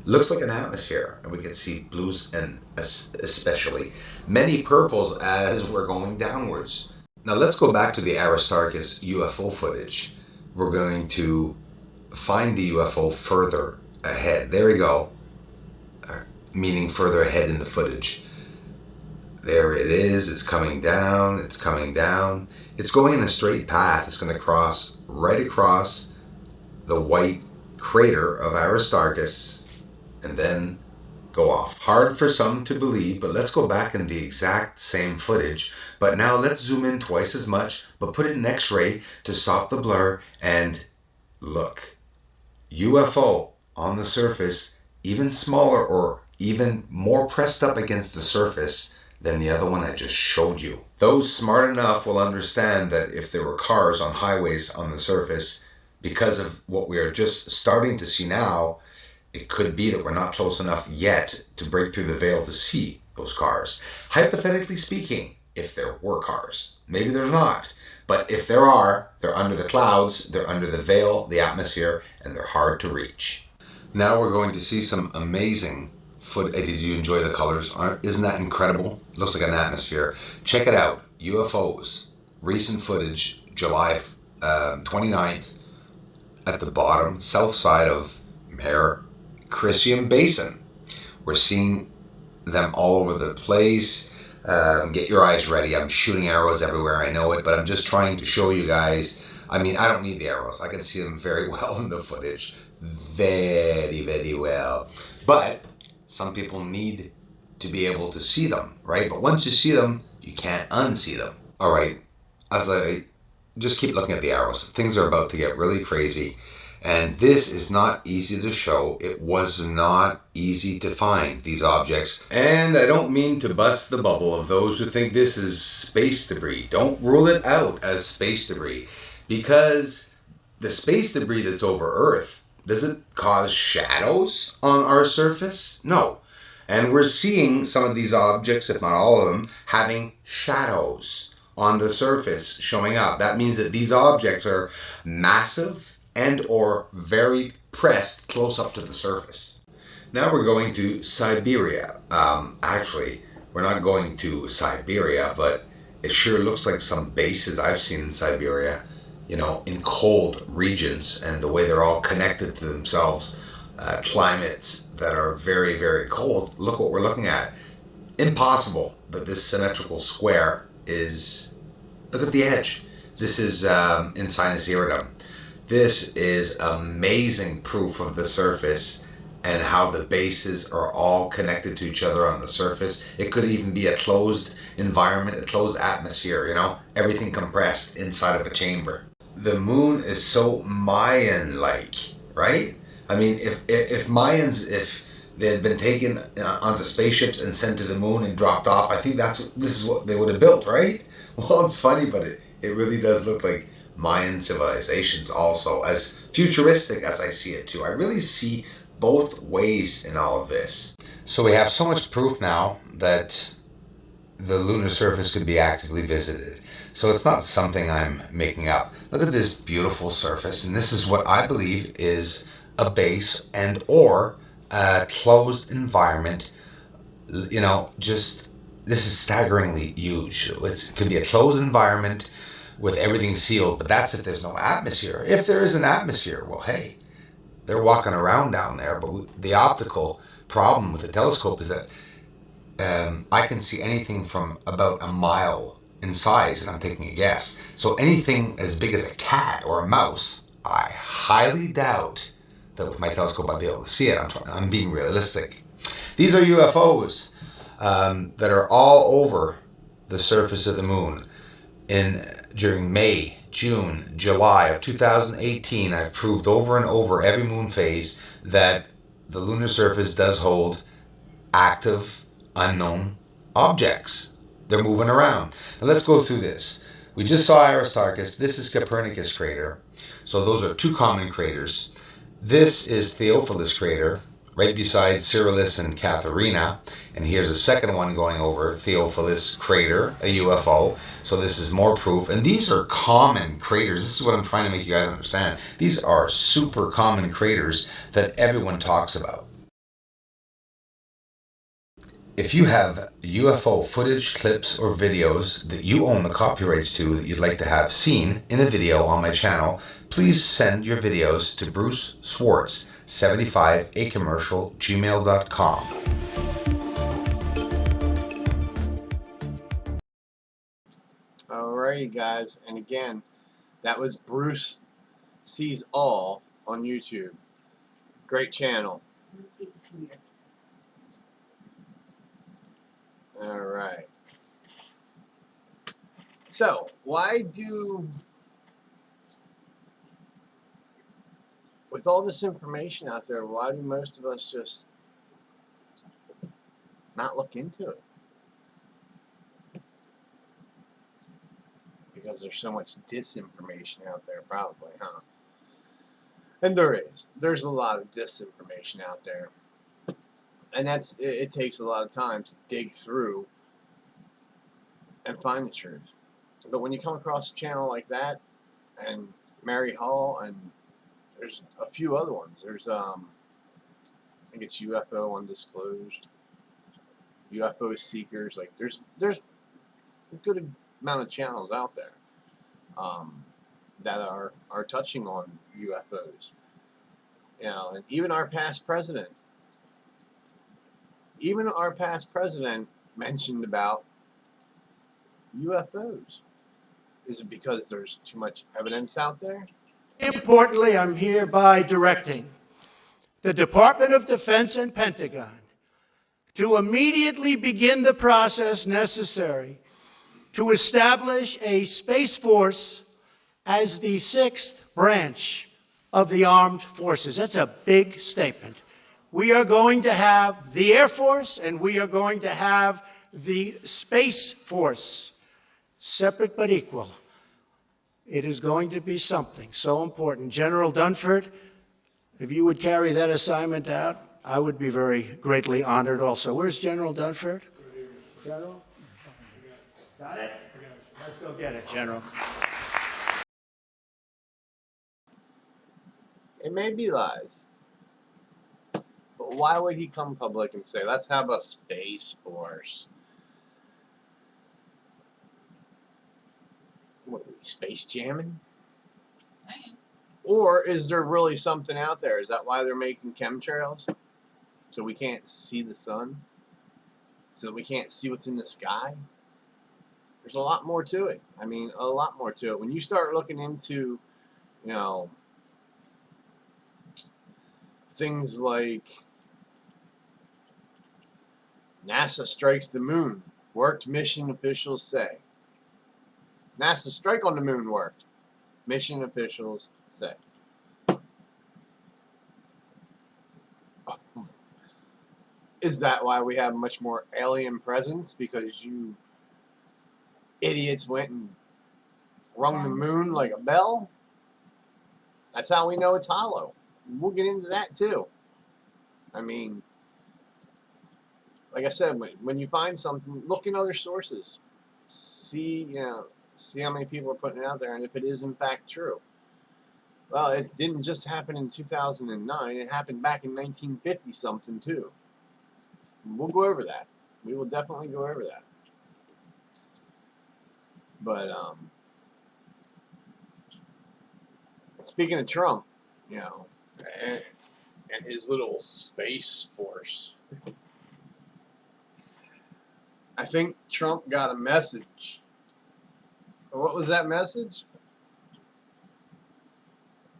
Looks like an atmosphere, and we can see blues and especially many purples as we're going downwards. Now let's go back to the Aristarchus UFO footage. We're going to find the UFO further ahead. There we go, meaning further ahead in the footage. There it is. It's coming down. It's coming down. It's going in a straight path. It's going to cross right across the white crater of Aristarchus and then go off. Hard for some to believe, but let's go back in the exact same footage. But now let's zoom in twice as much, but put it in X-ray to stop the blur, and look. UFO on the surface, even smaller or even more pressed up against the surface than the other one I just showed you. Those smart enough will understand that if there were cars on highways on the surface, because of what we are just starting to see now, it could be that we're not close enough yet to break through the veil to see those cars. Hypothetically speaking, if there were cars. Maybe they're not. But if there are, they're under the clouds, they're under the veil, the atmosphere, and they're hard to reach. Now we're going to see some amazing footage. Did you enjoy the colors? Isn't that incredible? It looks like an atmosphere. Check it out. UFOs. Recent footage, July 29th, at the bottom, south side of Mare Crisium Basin. We're seeing them all over the place. Get your eyes ready. I'm shooting arrows everywhere, I know it, but I'm just trying to show you guys. I mean, I don't need the arrows. I can see them very well in the footage. Very, very well. But some people need to be able to see them, right? But once you see them, you can't unsee them. All right, as I just keep looking at the arrows, things are about to get really crazy. And this is not easy to show. It was not easy to find these objects. And I don't mean to bust the bubble of those who think this is space debris. Don't rule it out as space debris. Because the space debris that's over Earth, does it cause shadows on our surface? No. And we're seeing some of these objects, if not all of them, having shadows on the surface showing up. That means that these objects are massive and or very pressed close up to the surface. Now we're going to Siberia. Actually, we're not going to Siberia, but it sure looks like some bases I've seen in Siberia, you know, in cold regions, and the way they're all connected to themselves, climates that are very, very cold. Look what we're looking at. Impossible that this symmetrical square is, look at the edge. This is in Sinus Iridum. This is amazing proof of the surface and how the bases are all connected to each other on the surface. It could even be a closed environment, a closed atmosphere, you know, everything compressed inside of a chamber. The moon is so Mayan-like, right? I mean, if Mayans, if they had been taken onto spaceships and sent to the moon and dropped off, I think this is what they would have built, right? Well, it's funny, but it really does look like Mayan civilizations also, as futuristic as I see it too. I really see both ways in all of this. So we have so much proof now that the lunar surface could be actively visited. So it's not something I'm making up. Look at this beautiful surface, and this is what I believe is a base and or a closed environment. You know, just, this is staggeringly huge. It could be a closed environment with everything sealed, but that's if there's no atmosphere. If there is an atmosphere, well, hey, they're walking around down there, but the optical problem with the telescope is that I can see anything from about a mile in size, and I'm taking a guess. So anything as big as a cat or a mouse, I highly doubt that with my telescope I'll be able to see it. I'm being realistic. These are UFOs that are all over the surface of the moon. During May, June, July of 2018, I've proved over and over every moon phase that the lunar surface does hold active, unknown objects. They're moving around. Now let's go through this. We just saw Aristarchus. This is Copernicus crater. So those are two common craters. This is Theophilus crater, right beside Cyrillus and Katharina. And here's a second one going over Theophilus crater, a UFO. So this is more proof. And these are common craters. This is what I'm trying to make you guys understand. These are super common craters that everyone talks about. If you have UFO footage, clips, or videos that you own the copyrights to that you'd like to have seen in a video on my channel, please send your videos to Bruce Swartz, 75acommercial@gmail.com. Alrighty, guys, and again, that was Bruce Sees All on YouTube. Great channel. Alright. So, with all this information out there, why do most of us just not look into it? Because there's so much disinformation out there, probably, huh? And there's a lot of disinformation out there, and it takes a lot of time to dig through and find the truth. But when you come across a channel like that, and Mary Hall, and there's a few other ones. There's I think it's UFO Undisclosed, UFO Seekers. Like there's a good amount of channels out there that are touching on UFOs. You know, and even our past president mentioned about UFOs. Is it because there's too much evidence out there? Importantly, I'm hereby directing the Department of Defense and Pentagon to immediately begin the process necessary to establish a Space Force as the 6th branch of the armed forces. That's a big statement. We are going to have the Air Force and we are going to have the Space Force, separate but equal. It is going to be something so important. General Dunford, if you would carry that assignment out, I would be very greatly honored also. Where's General Dunford? General? Got it? Let's go get it, General. It may be lies, but why would he come public and say, let's have a Space Force? What are we, space jamming? Or is there really something out there? Is that why they're making chemtrails? So we can't see the sun? So we can't see what's in the sky? There's a lot more to it. I mean, a lot more to it. When you start looking into, you know, things like NASA strikes the moon, worked, mission officials say. NASA's strike on the moon worked, mission officials say. Is that why we have much more alien presence? Because you idiots went and rung the moon like a bell? That's how we know it's hollow. We'll get into that too. I mean, like I said, when you find something, look in other sources. See how many people are putting it out there, and if it is in fact true. Well, it didn't just happen in 2009. It happened back in 1950 something too. We'll go over that. We will definitely go over that. But speaking of Trump, you know, and his little Space Force, I think Trump got a message. What was that message?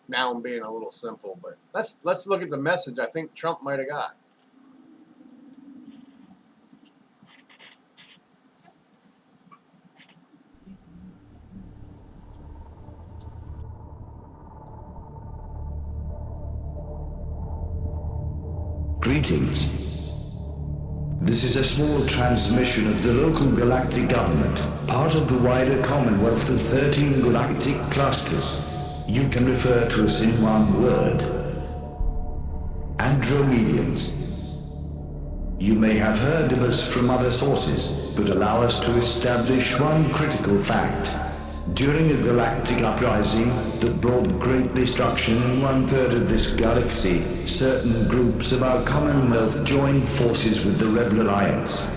Now I'm being a little simple, but let's look at the message I think Trump might have got. Greetings. This is a small transmission of the local galactic government, part of the wider Commonwealth of 13 galactic clusters. You can refer to us in one word. Andromedians. You may have heard of us from other sources, but allow us to establish one critical fact. During a galactic uprising that brought great destruction in 1/3 of this galaxy, certain groups of our Commonwealth joined forces with the Rebel Alliance.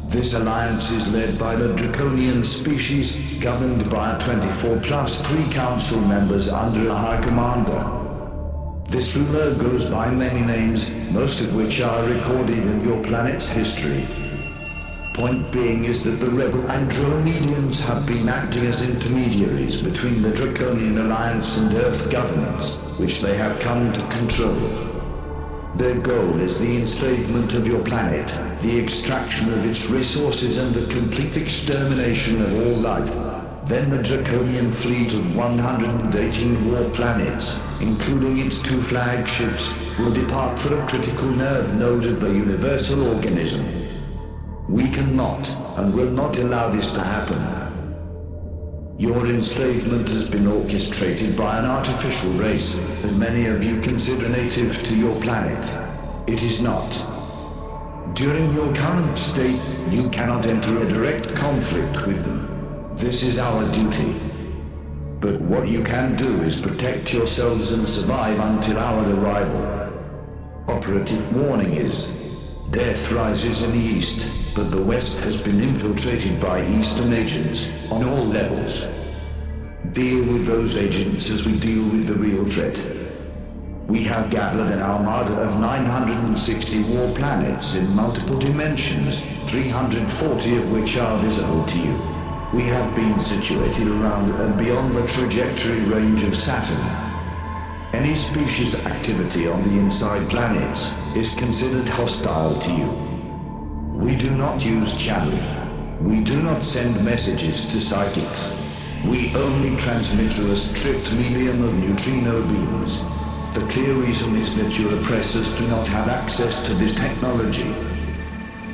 This alliance is led by the draconian species, governed by 24 plus 3 council members under a high commander. This ruler goes by many names, most of which are recorded in your planet's history. Point being is that the rebel Andromedians have been acting as intermediaries between the Draconian Alliance and Earth governments, which they have come to control. Their goal is the enslavement of your planet, the extraction of its resources and the complete extermination of all life. Then the Draconian fleet of 118 war planets, including its 2 flagships, will depart for a critical nerve node of the universal organism. We cannot and will not allow this to happen. Your enslavement has been orchestrated by an artificial race that many of you consider native to your planet. It is not. During your current state, you cannot enter a direct conflict with them. This is our duty. But what you can do is protect yourselves and survive until our arrival. Operative warning is, death rises in the east, but the west has been infiltrated by eastern agents on all levels. Deal with those agents as we deal with the real threat. We have gathered an armada of 960 war planets in multiple dimensions, 340 of which are visible to you. We have been situated around and beyond the trajectory range of Saturn. Any species activity on the inside planets is considered hostile to you. We do not use channeling. We do not send messages to psychics. We only transmit through a strict medium of neutrino beams. The clear reason is that your oppressors do not have access to this technology.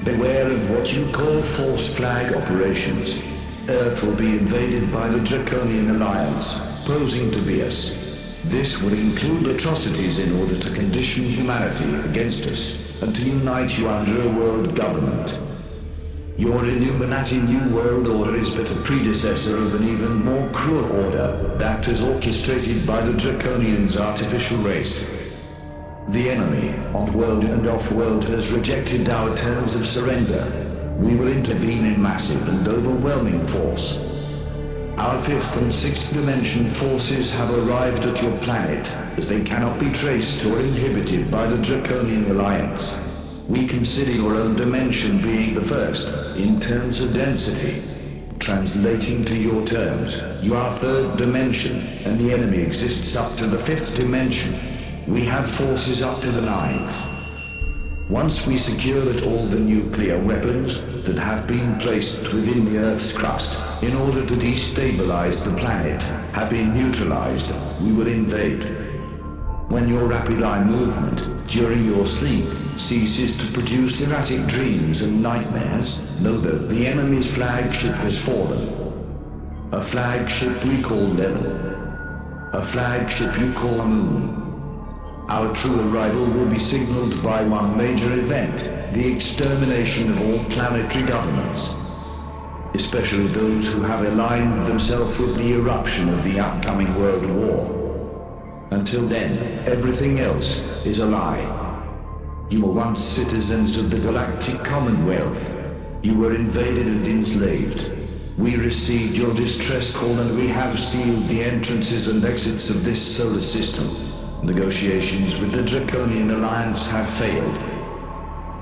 Beware of what you call false flag operations. Earth will be invaded by the Draconian Alliance, posing to be us. This will include atrocities in order to condition humanity against us and to unite you under a world government. Your Illuminati New World Order is but a predecessor of an even more cruel order that is orchestrated by the Draconians' artificial race. The enemy, on-world and off-world, has rejected our terms of surrender. We will intervene in massive and overwhelming force. Our fifth and sixth dimension forces have arrived at your planet, as they cannot be traced or inhibited by the Draconian Alliance. We consider your own dimension being the first, in terms of density. Translating to your terms, you are third dimension, and the enemy exists up to the fifth dimension. We have forces up to the ninth. Once we secure that all the nuclear weapons that have been placed within the Earth's crust in order to destabilize the planet have been neutralized, we will invade. When your rapid eye movement during your sleep ceases to produce erratic dreams and nightmares, know that the enemy's flagship has fallen. A flagship we call Level. A flagship you call Moon. Our true arrival will be signaled by one major event, the extermination of all planetary governments, especially those who have aligned themselves with the eruption of the upcoming World War. Until then, everything else is a lie. You were once citizens of the Galactic Commonwealth. You were invaded and enslaved. We received your distress call and we have sealed the entrances and exits of this solar system. Negotiations with the Draconian Alliance have failed.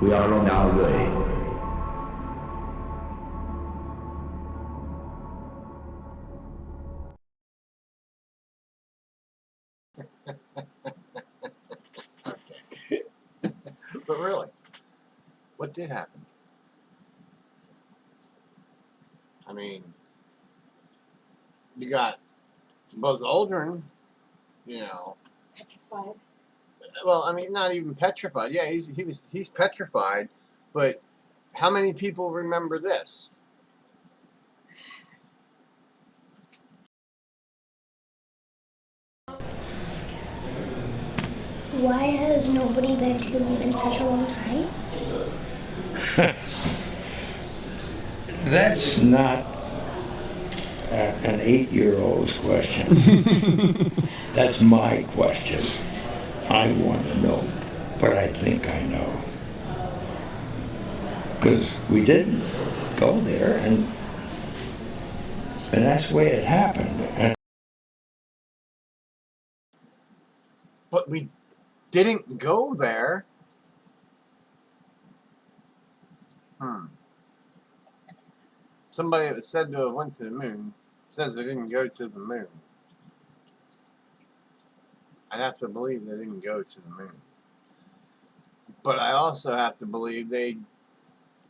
We are on our way. But really, what did happen? I mean, you got Buzz Aldrin, you know. Petrified. Well, I mean, not even petrified. Yeah, he's petrified, but how many people remember this? Why has nobody been to the moon in such a long time? That's not an 8-year-old's question. That's my question. I want to know, but I think I know. Because we didn't go there, and that's the way it happened. But we didn't go there. Somebody that was said to have went to the moon says they didn't go to the moon. I'd have to believe they didn't go to the moon. But I also have to believe they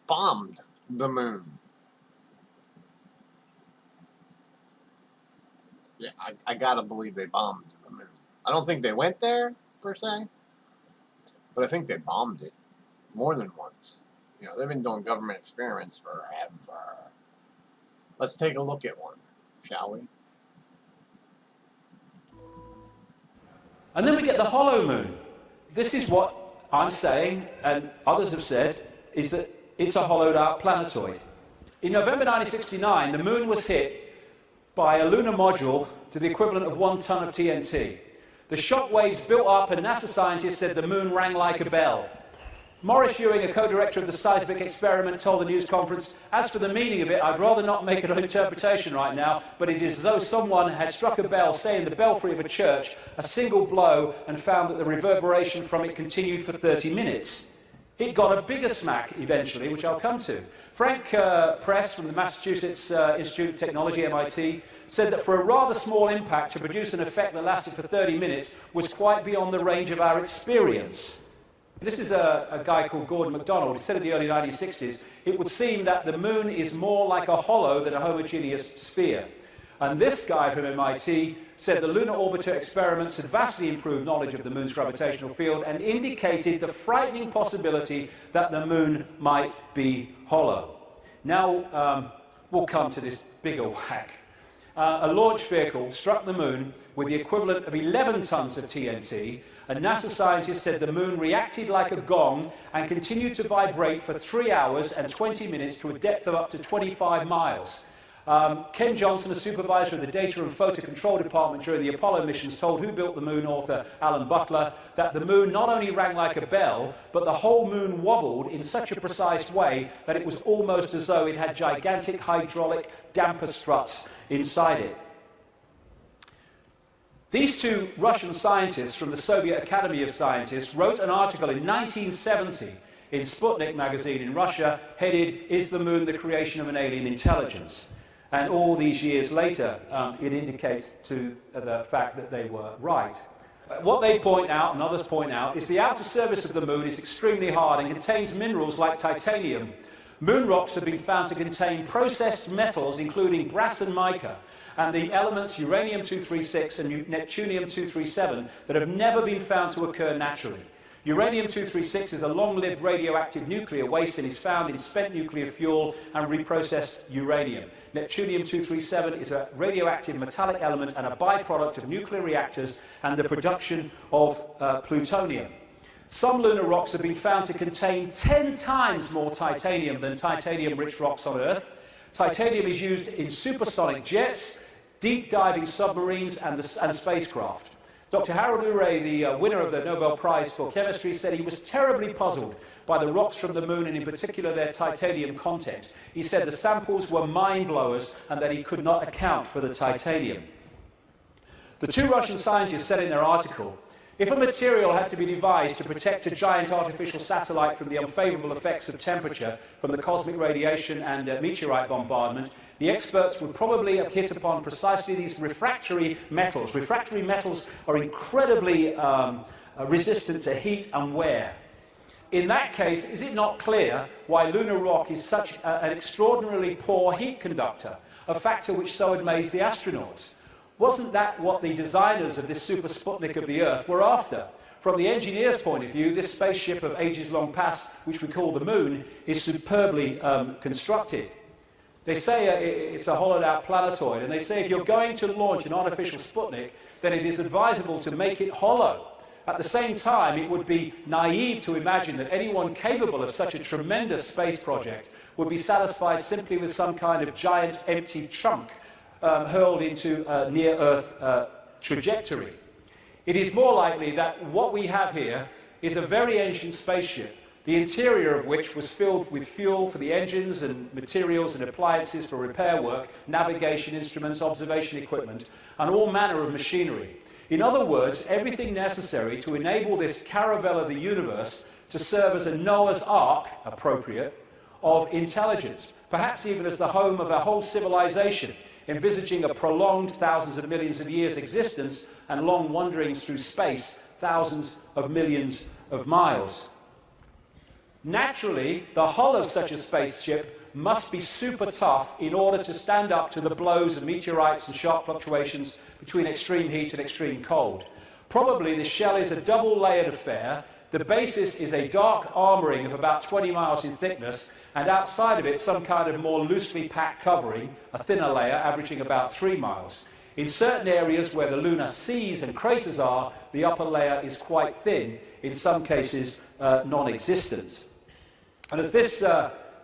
bombed the moon. Yeah, I gotta believe they bombed the moon. I don't think they went there, per se, but I think they bombed it more than once. You know, they've been doing government experiments forever. Let's take a look at one. shall we? And then we get the hollow moon. This is what I'm saying, and others have said, is that it's a hollowed out planetoid. In November 1969, the moon was hit by a lunar module to the equivalent of 1 ton of TNT. The shock waves built up, and NASA scientists said the moon rang like a bell. Maurice Ewing, a co-director of the seismic experiment, told the news conference, "As for the meaning of it, I'd rather not make an interpretation right now, but it is as though someone had struck a bell, say in the belfry of a church, a single blow, and found that the reverberation from it continued for 30 minutes. It got a bigger smack eventually, which I'll come to. Frank Press from the Massachusetts Institute of Technology, MIT, said that for a rather small impact to produce an effect that lasted for 30 minutes was quite beyond the range of our experience. This is a guy called Gordon MacDonald. He said in the early 1960s, it would seem that the moon is more like a hollow than a homogeneous sphere. And this guy from MIT said the lunar orbiter experiments had vastly improved knowledge of the moon's gravitational field and indicated the frightening possibility that the moon might be hollow. Now we'll come to this bigger whack. A launch vehicle struck the moon with the equivalent of 11 tons of TNT, and NASA scientists said the moon reacted like a gong and continued to vibrate for 3 hours and 20 minutes to a depth of up to 25 miles. Ken Johnson, a supervisor of the Data and Photo Control Department during the Apollo missions, told Who Built the Moon author Alan Butler that the moon not only rang like a bell, but the whole moon wobbled in such a precise way that it was almost as though it had gigantic hydraulic damper struts inside it. These two Russian scientists from the Soviet Academy of Scientists wrote an article in 1970 in Sputnik magazine in Russia headed, "Is the Moon the Creation of an Alien Intelligence?" And all these years later, it indicates to the fact that they were right. What they point out, and others point out, is the outer surface of the moon is extremely hard and contains minerals like titanium. Moon rocks have been found to contain processed metals, including brass and mica, and the elements uranium-236 and neptunium-237 that have never been found to occur naturally. Uranium-236 is a long-lived radioactive nuclear waste and is found in spent nuclear fuel and reprocessed uranium. Neptunium-237 is a radioactive metallic element and a byproduct of nuclear reactors and the production of plutonium. Some lunar rocks have been found to contain 10 times more titanium than titanium-rich rocks on Earth. Titanium is used in supersonic jets, deep-diving submarines, and spacecraft. Dr. Harold Urey, the winner of the Nobel Prize for Chemistry, said he was terribly puzzled by the rocks from the moon and in particular their titanium content. He said the samples were mind-blowers and that he could not account for the titanium. The two Russian scientists said in their article, if a material had to be devised to protect a giant artificial satellite from the unfavorable effects of temperature from the cosmic radiation and meteorite bombardment, the experts would probably have hit upon precisely these refractory metals. Refractory metals are incredibly resistant to heat and wear. In that case, is it not clear why lunar rock is such an extraordinarily poor heat conductor, a factor which so amazed the astronauts? Wasn't that what the designers of this super Sputnik of the Earth were after? From the engineer's point of view, this spaceship of ages long past, which we call the moon, is superbly constructed. They say it's a hollowed-out planetoid, and they say if you're going to launch an artificial Sputnik, then it is advisable to make it hollow. At the same time, it would be naive to imagine that anyone capable of such a tremendous space project would be satisfied simply with some kind of giant empty chunk hurled into a near-Earth trajectory. It is more likely that what we have here is a very ancient spaceship, the interior of which was filled with fuel for the engines and materials and appliances for repair work, navigation instruments, observation equipment, and all manner of machinery. In other words, everything necessary to enable this caravel of the universe to serve as a Noah's Ark, appropriate, of intelligence, perhaps even as the home of a whole civilization, envisaging a prolonged thousands of millions of years existence and long wanderings through space, thousands of millions of miles. Naturally, the hull of such a spaceship must be super tough in order to stand up to the blows of meteorites and sharp fluctuations between extreme heat and extreme cold. Probably the shell is a double-layered affair. The basis is a dark armoring of about 20 miles in thickness, and outside of it some kind of more loosely packed covering, a thinner layer averaging about 3 miles. In certain areas where the lunar seas and craters are, the upper layer is quite thin, in some cases non-existent. And as this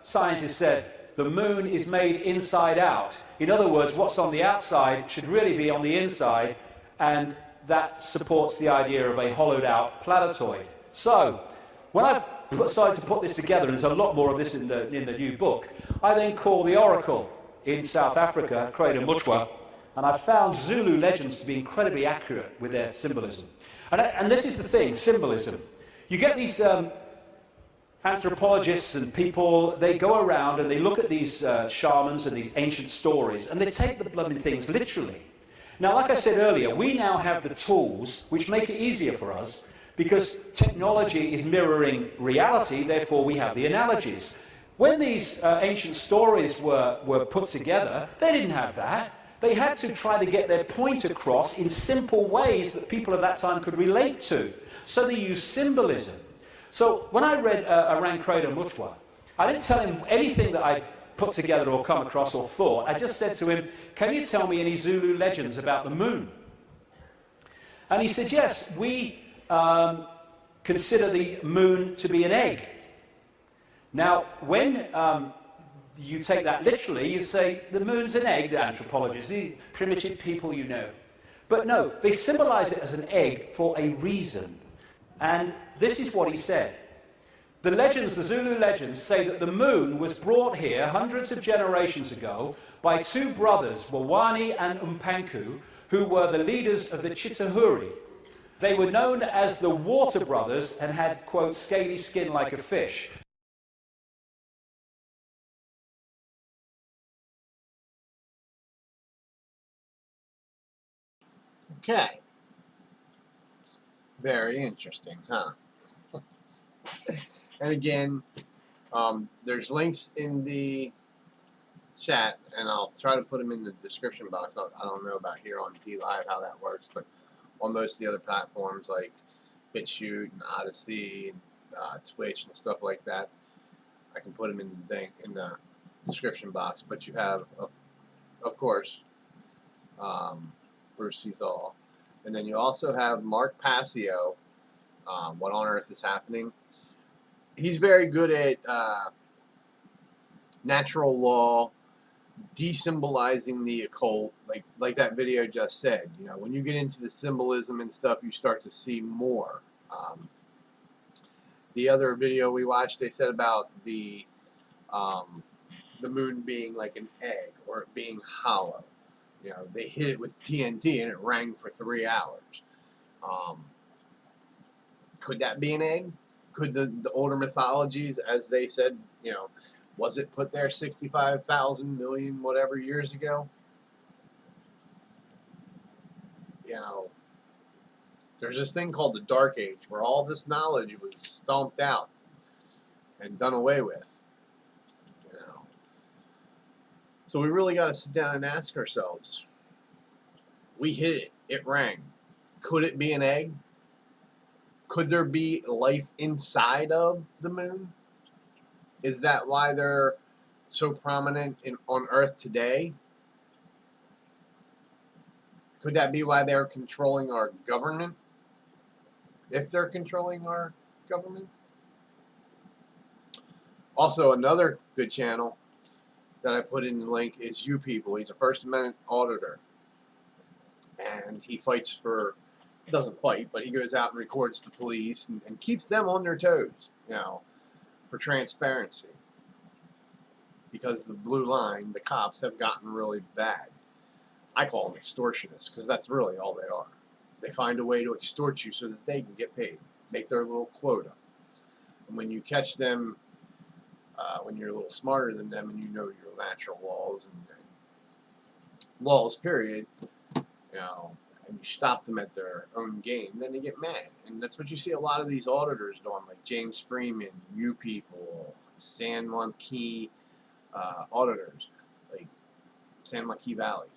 scientist said, the moon is made inside out. In other words, what's on the outside should really be on the inside, and that supports the idea of a hollowed out planetoid. So, when I started to put this together, and there's a lot more of this in the new book, I then called the oracle in South Africa, Crater Mutwa, and I found Zulu Legends to be incredibly accurate with their symbolism. And this is the thing, symbolism. You get these anthropologists and people, they go around and they look at these shamans and these ancient stories, and they take the blooming things literally. Now, like I said earlier, we now have the tools which make it easier for us, because technology is mirroring reality, therefore we have the analogies. When these ancient stories were put together, they didn't have that. They had to try to get their point across in simple ways that people at that time could relate to. So they used symbolism. So when I read around Crater Mutwa, I didn't tell him anything that I put together or come across or thought. I just said to him, can you tell me any Zulu legends about the moon? And he said, yes, we consider the moon to be an egg. Now, when you take that literally, you say, the moon's an egg, the anthropologists, the primitive people you know. But no, they symbolize it as an egg for a reason. And this is what he said. The legends, the Zulu legends, say that the moon was brought here hundreds of generations ago by two brothers, Wawani and Umpanku, who were the leaders of the Chitahuri. They were known as the Water Brothers and had, quote, scaly skin like a fish. Okay. Very interesting, huh? And again, there's links in the chat, and I'll try to put them in the description box. I don't know about here on DLive how that works, but on most of the other platforms like BitChute and Odyssey and Twitch and stuff like that, I can put them in the description box. But you have, of course, Bruce sees all, and then you also have Mark Passio. What on earth is happening? He's very good at natural law, desymbolizing the occult, like that video just said. You know, when you get into the symbolism and stuff, you start to see more. The other video we watched, they said about the moon being like an egg or it being hollow. You know, they hit it with TNT and it rang for 3 hours. Could that be an egg? Could the older mythologies, as they said, you know, was it put there 65,000 million whatever years ago? You know, there's this thing called the Dark Age where all this knowledge was stomped out and done away with. You know, so we really got to sit down and ask ourselves: we hit it, it rang. Could it be an egg? Could there be life inside of the moon? Is that why they're so prominent on Earth today? Could that be why they're controlling our government? If they're controlling our government? Also, another good channel that I put in the link is You People. He's a First Amendment auditor. And he fights for, doesn't fight, but he goes out and records the police and keeps them on their toes, you know, for transparency. Because the blue line, the cops have gotten really bad. I call them extortionists because that's really all they are. They find a way to extort you so that they can get paid, make their little quota. And when you catch them, when you're a little smarter than them and you know your natural laws and laws, period, you know, and you stop them at their own game, then they get mad. And that's what you see a lot of these auditors doing, like James Freeman, You People, San Juan Key auditors, like San Juan Key Valley.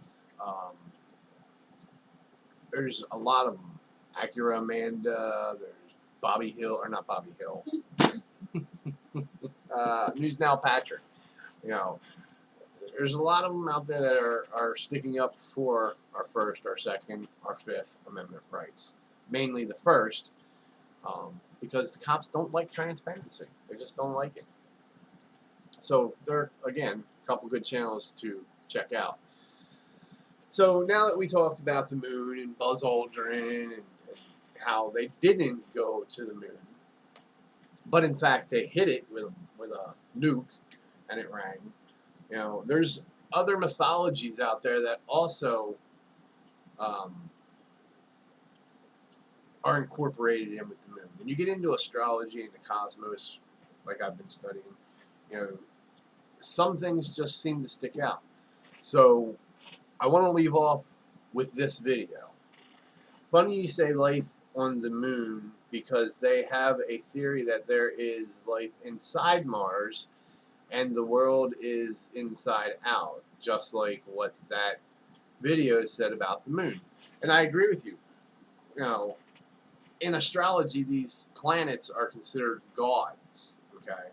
There's a lot of them. Acura Amanda, there's Bobby Hill, or not Bobby Hill. News Now Patrick. You know, there's a lot of them out there that are sticking up for our First, our Second, our Fifth Amendment rights. Mainly the First, because the cops don't like transparency. They just don't like it. So there, again, a couple good channels to check out. So now that we talked about the moon and Buzz Aldrin and how they didn't go to the moon, but in fact they hit it with a nuke and it rang. You know, there's other mythologies out there that also are incorporated in with the moon. When you get into astrology and the cosmos, like I've been studying, you know, some things just seem to stick out. So I want to leave off with this video. Funny you say life on the moon, because they have a theory that there is life inside Mars and the world is inside out, just like what that video said about the moon. And I agree with you. You know, in astrology, these planets are considered gods, okay?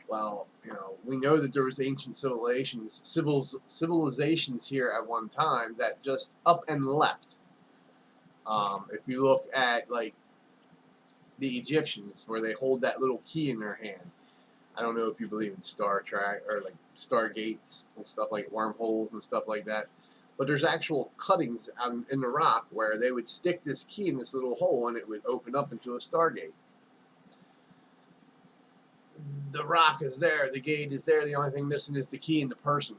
Well, you know, we know that there was ancient civilizations here at one time that just up and left. If you look at, like, the Egyptians, where they hold that little key in their hand. I don't know if you believe in Star Trek or like stargates and stuff, like wormholes and stuff like that. But there's actual cuttings out in the rock where they would stick this key in this little hole and it would open up into a stargate. The rock is there, the gate is there, the only thing missing is the key and the person.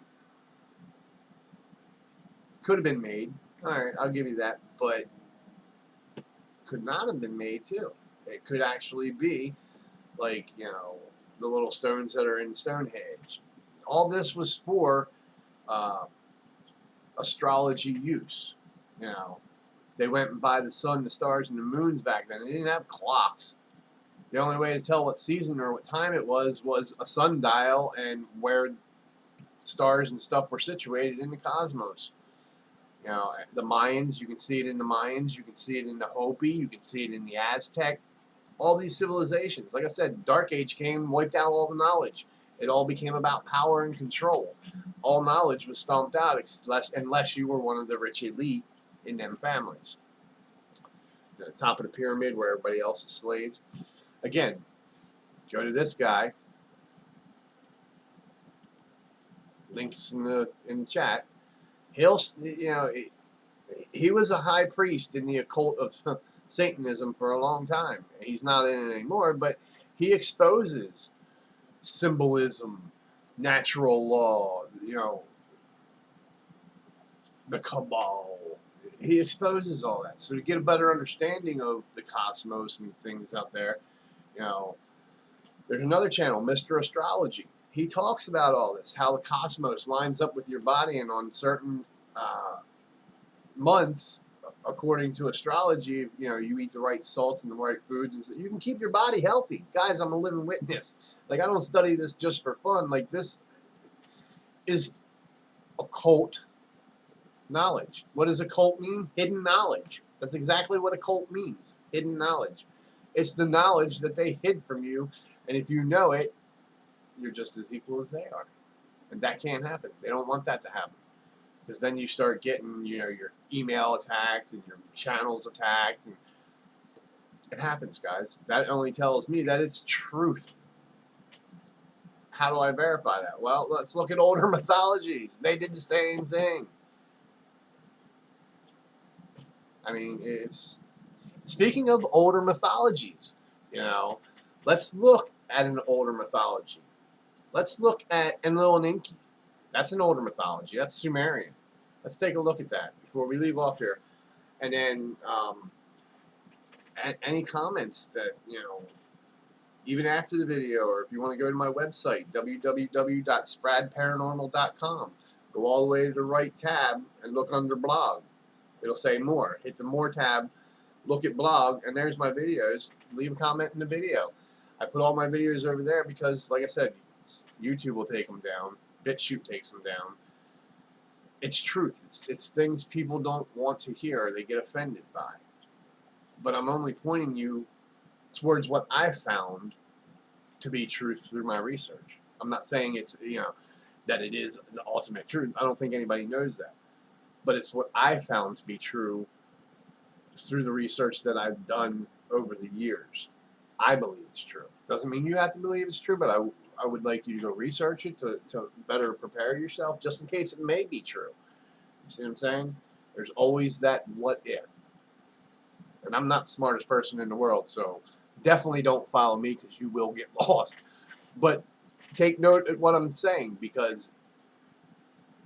Could have been made. Alright, I'll give you that. But could not have been made too. It could actually be like, you know, the little stones that are in Stonehenge. All this was for astrology use. You know, they went by the sun, the stars, and the moons back then. They didn't have clocks. The only way to tell what season or what time it was a sundial and where stars and stuff were situated in the cosmos. You know, the Mayans, you can see it in the Mayans, you can see it in the Hopi, you can see it in the Aztec. All these civilizations. Like I said, Dark Age came, wiped out all the knowledge. It all became about power and control. All knowledge was stomped out unless you were one of the rich elite in them families. The top of the pyramid where everybody else is slaves. Again, go to this guy. Links in the chat. He'll, you know, he was a high priest in the occult of Satanism for a long time. He's not in it anymore, but he exposes symbolism, natural law, you know, the cabal. He exposes all that. So to get a better understanding of the cosmos and things out there, you know, there's another channel, Mr. Astrology. He talks about all this, how the cosmos lines up with your body, and on certain months, according to astrology, you know, you eat the right salts and the right foods, you can keep your body healthy. Guys, I'm a living witness. Like, I don't study this just for fun. Like, this is occult knowledge. What does occult mean? Hidden knowledge. That's exactly what occult means. Hidden knowledge. It's the knowledge that they hid from you, and if you know it, you're just as equal as they are. And that can't happen. They don't want that to happen. Because then you start getting, you know, your email attacked and your channels attacked. And it happens, guys. That only tells me that it's truth. How do I verify that? Well, let's look at older mythologies. They did the same thing. I mean, it's... Speaking of older mythologies, you know, let's look at an older mythology. Let's look at Anunnaki. That's an older mythology. That's Sumerian. Let's take a look at that before we leave off here. And then any comments that, you know, even after the video, or if you want to go to my website, www.spradparanormal.com, go all the way to the right tab and look under blog. It'll say more. Hit the more tab, look at blog, and there's my videos. Leave a comment in the video. I put all my videos over there because, like I said, YouTube will take them down. BitChute takes them down. It's truth. It's things people don't want to hear or they get offended by. But I'm only pointing you towards what I found to be true through my research. I'm not saying it's, that it is the ultimate truth. I don't think anybody knows that. But it's what I found to be true through the research that I've done over the years. I believe it's true. Doesn't mean you have to believe it's true, but I would like you to go research it to better prepare yourself, just in case it may be true. You see what I'm saying? There's always that what if. And I'm not the smartest person in the world, so definitely don't follow me because you will get lost. But take note of what I'm saying, because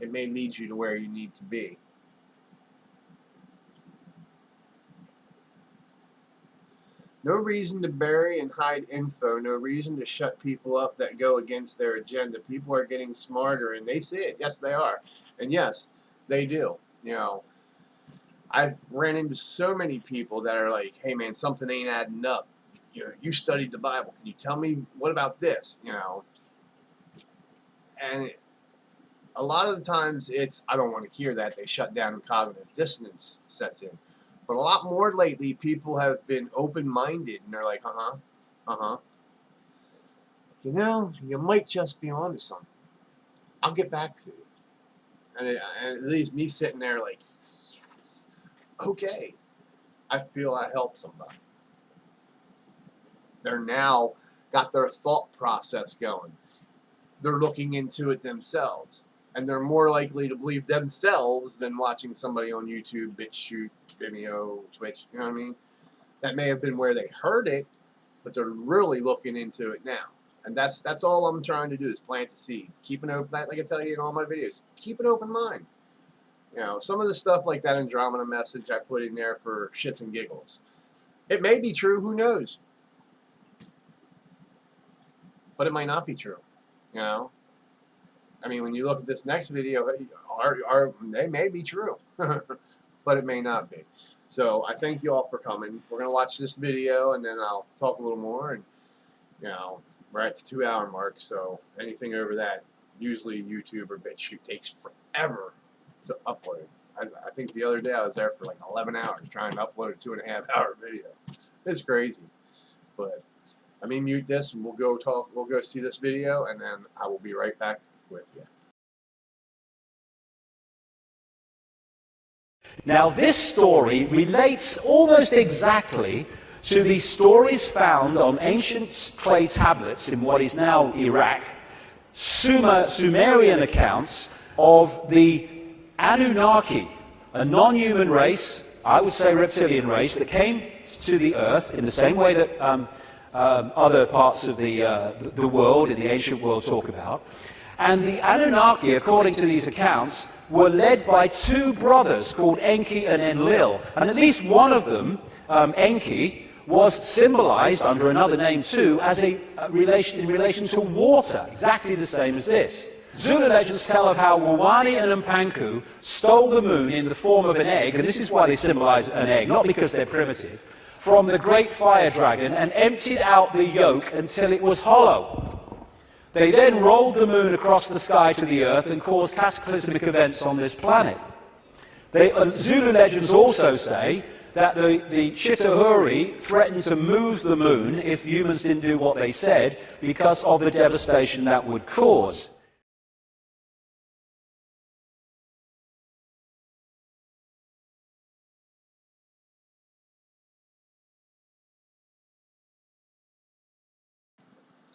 it may lead you to where you need to be. No reason to bury and hide info. No reason to shut people up that go against their agenda. People are getting smarter, and they see it. Yes, they are. And yes, they do. I've ran into so many people that are like, hey, man, something ain't adding up. You studied the Bible. Can you tell me, what about this? And a lot of the times it's, I don't want to hear that. They shut down and cognitive dissonance sets in. But a lot more lately, people have been open-minded, and they're like, you might just be onto something. I'll get back to you. And it leaves me sitting there like, yes, okay. I feel I helped somebody. They're now got their thought process going. They're looking into it themselves. And they're more likely to believe themselves than watching somebody on YouTube, BitChute, Vimeo, Twitch, you know what I mean? That may have been where they heard it, but they're really looking into it now. And that's all I'm trying to do, is plant the seed. Keep an open, like I tell you in all my videos, keep an open mind. Some of the stuff like that Andromeda message I put in there for shits and giggles. It may be true, who knows? But it might not be true, I mean, when you look at this next video, they may be true, but it may not be. So I thank you all for coming. We're going to watch this video, and then I'll talk a little more. And, we're at the 2-hour mark, so anything over that, usually YouTube or BitChute takes forever to upload. I think the other day I was there for like 11 hours trying to upload a 2.5-hour video. It's crazy. But let me mute this, and we'll go see this video, and then I will be right back with you. Now, this story relates almost exactly to the stories found on ancient clay tablets in what is now Iraq, Sumerian accounts of the Anunnaki, a non-human race, I would say reptilian race, that came to the earth in the same way that other parts of the world, in the ancient world, talk about. And the Anunnaki, according to these accounts, were led by two brothers called Enki and Enlil. And at least one of them, Enki, was symbolized under another name too as in relation to water, exactly the same as this. Zulu legends tell of how Wawani and Mpanku stole the moon in the form of an egg, and this is why they symbolize an egg, not because they're primitive, from the great fire dragon, and emptied out the yolk until it was hollow. They then rolled the moon across the sky to the earth and caused cataclysmic events on this planet. Zulu legends also say that the Chitauri threatened to move the moon if humans didn't do what they said because of the devastation that would cause.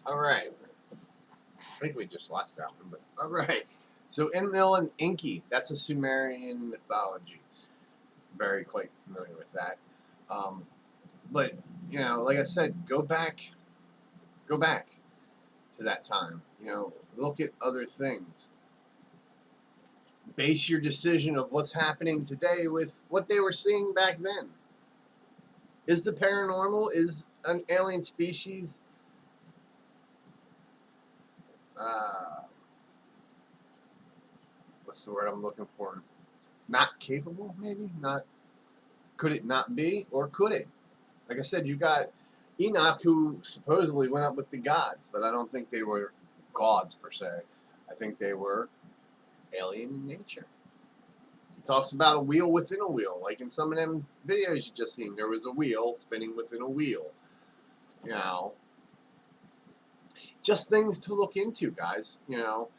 All right. I think we just watched that one, but all right. So Enlil and Enki, that's a Sumerian mythology. Very quite familiar with that. But, like I said, go back to that time. Look at other things. Base your decision of what's happening today with what they were seeing back then. Is the paranormal, is an alien species what's the word I'm looking for? Not capable, maybe? Could it not be, or could it? Like I said, you got Enoch, who supposedly went up with the gods, but I don't think they were gods per se. I think they were alien in nature. He talks about a wheel within a wheel, like in some of them videos you just seen. There was a wheel spinning within a wheel. just things to look into, guys. You know,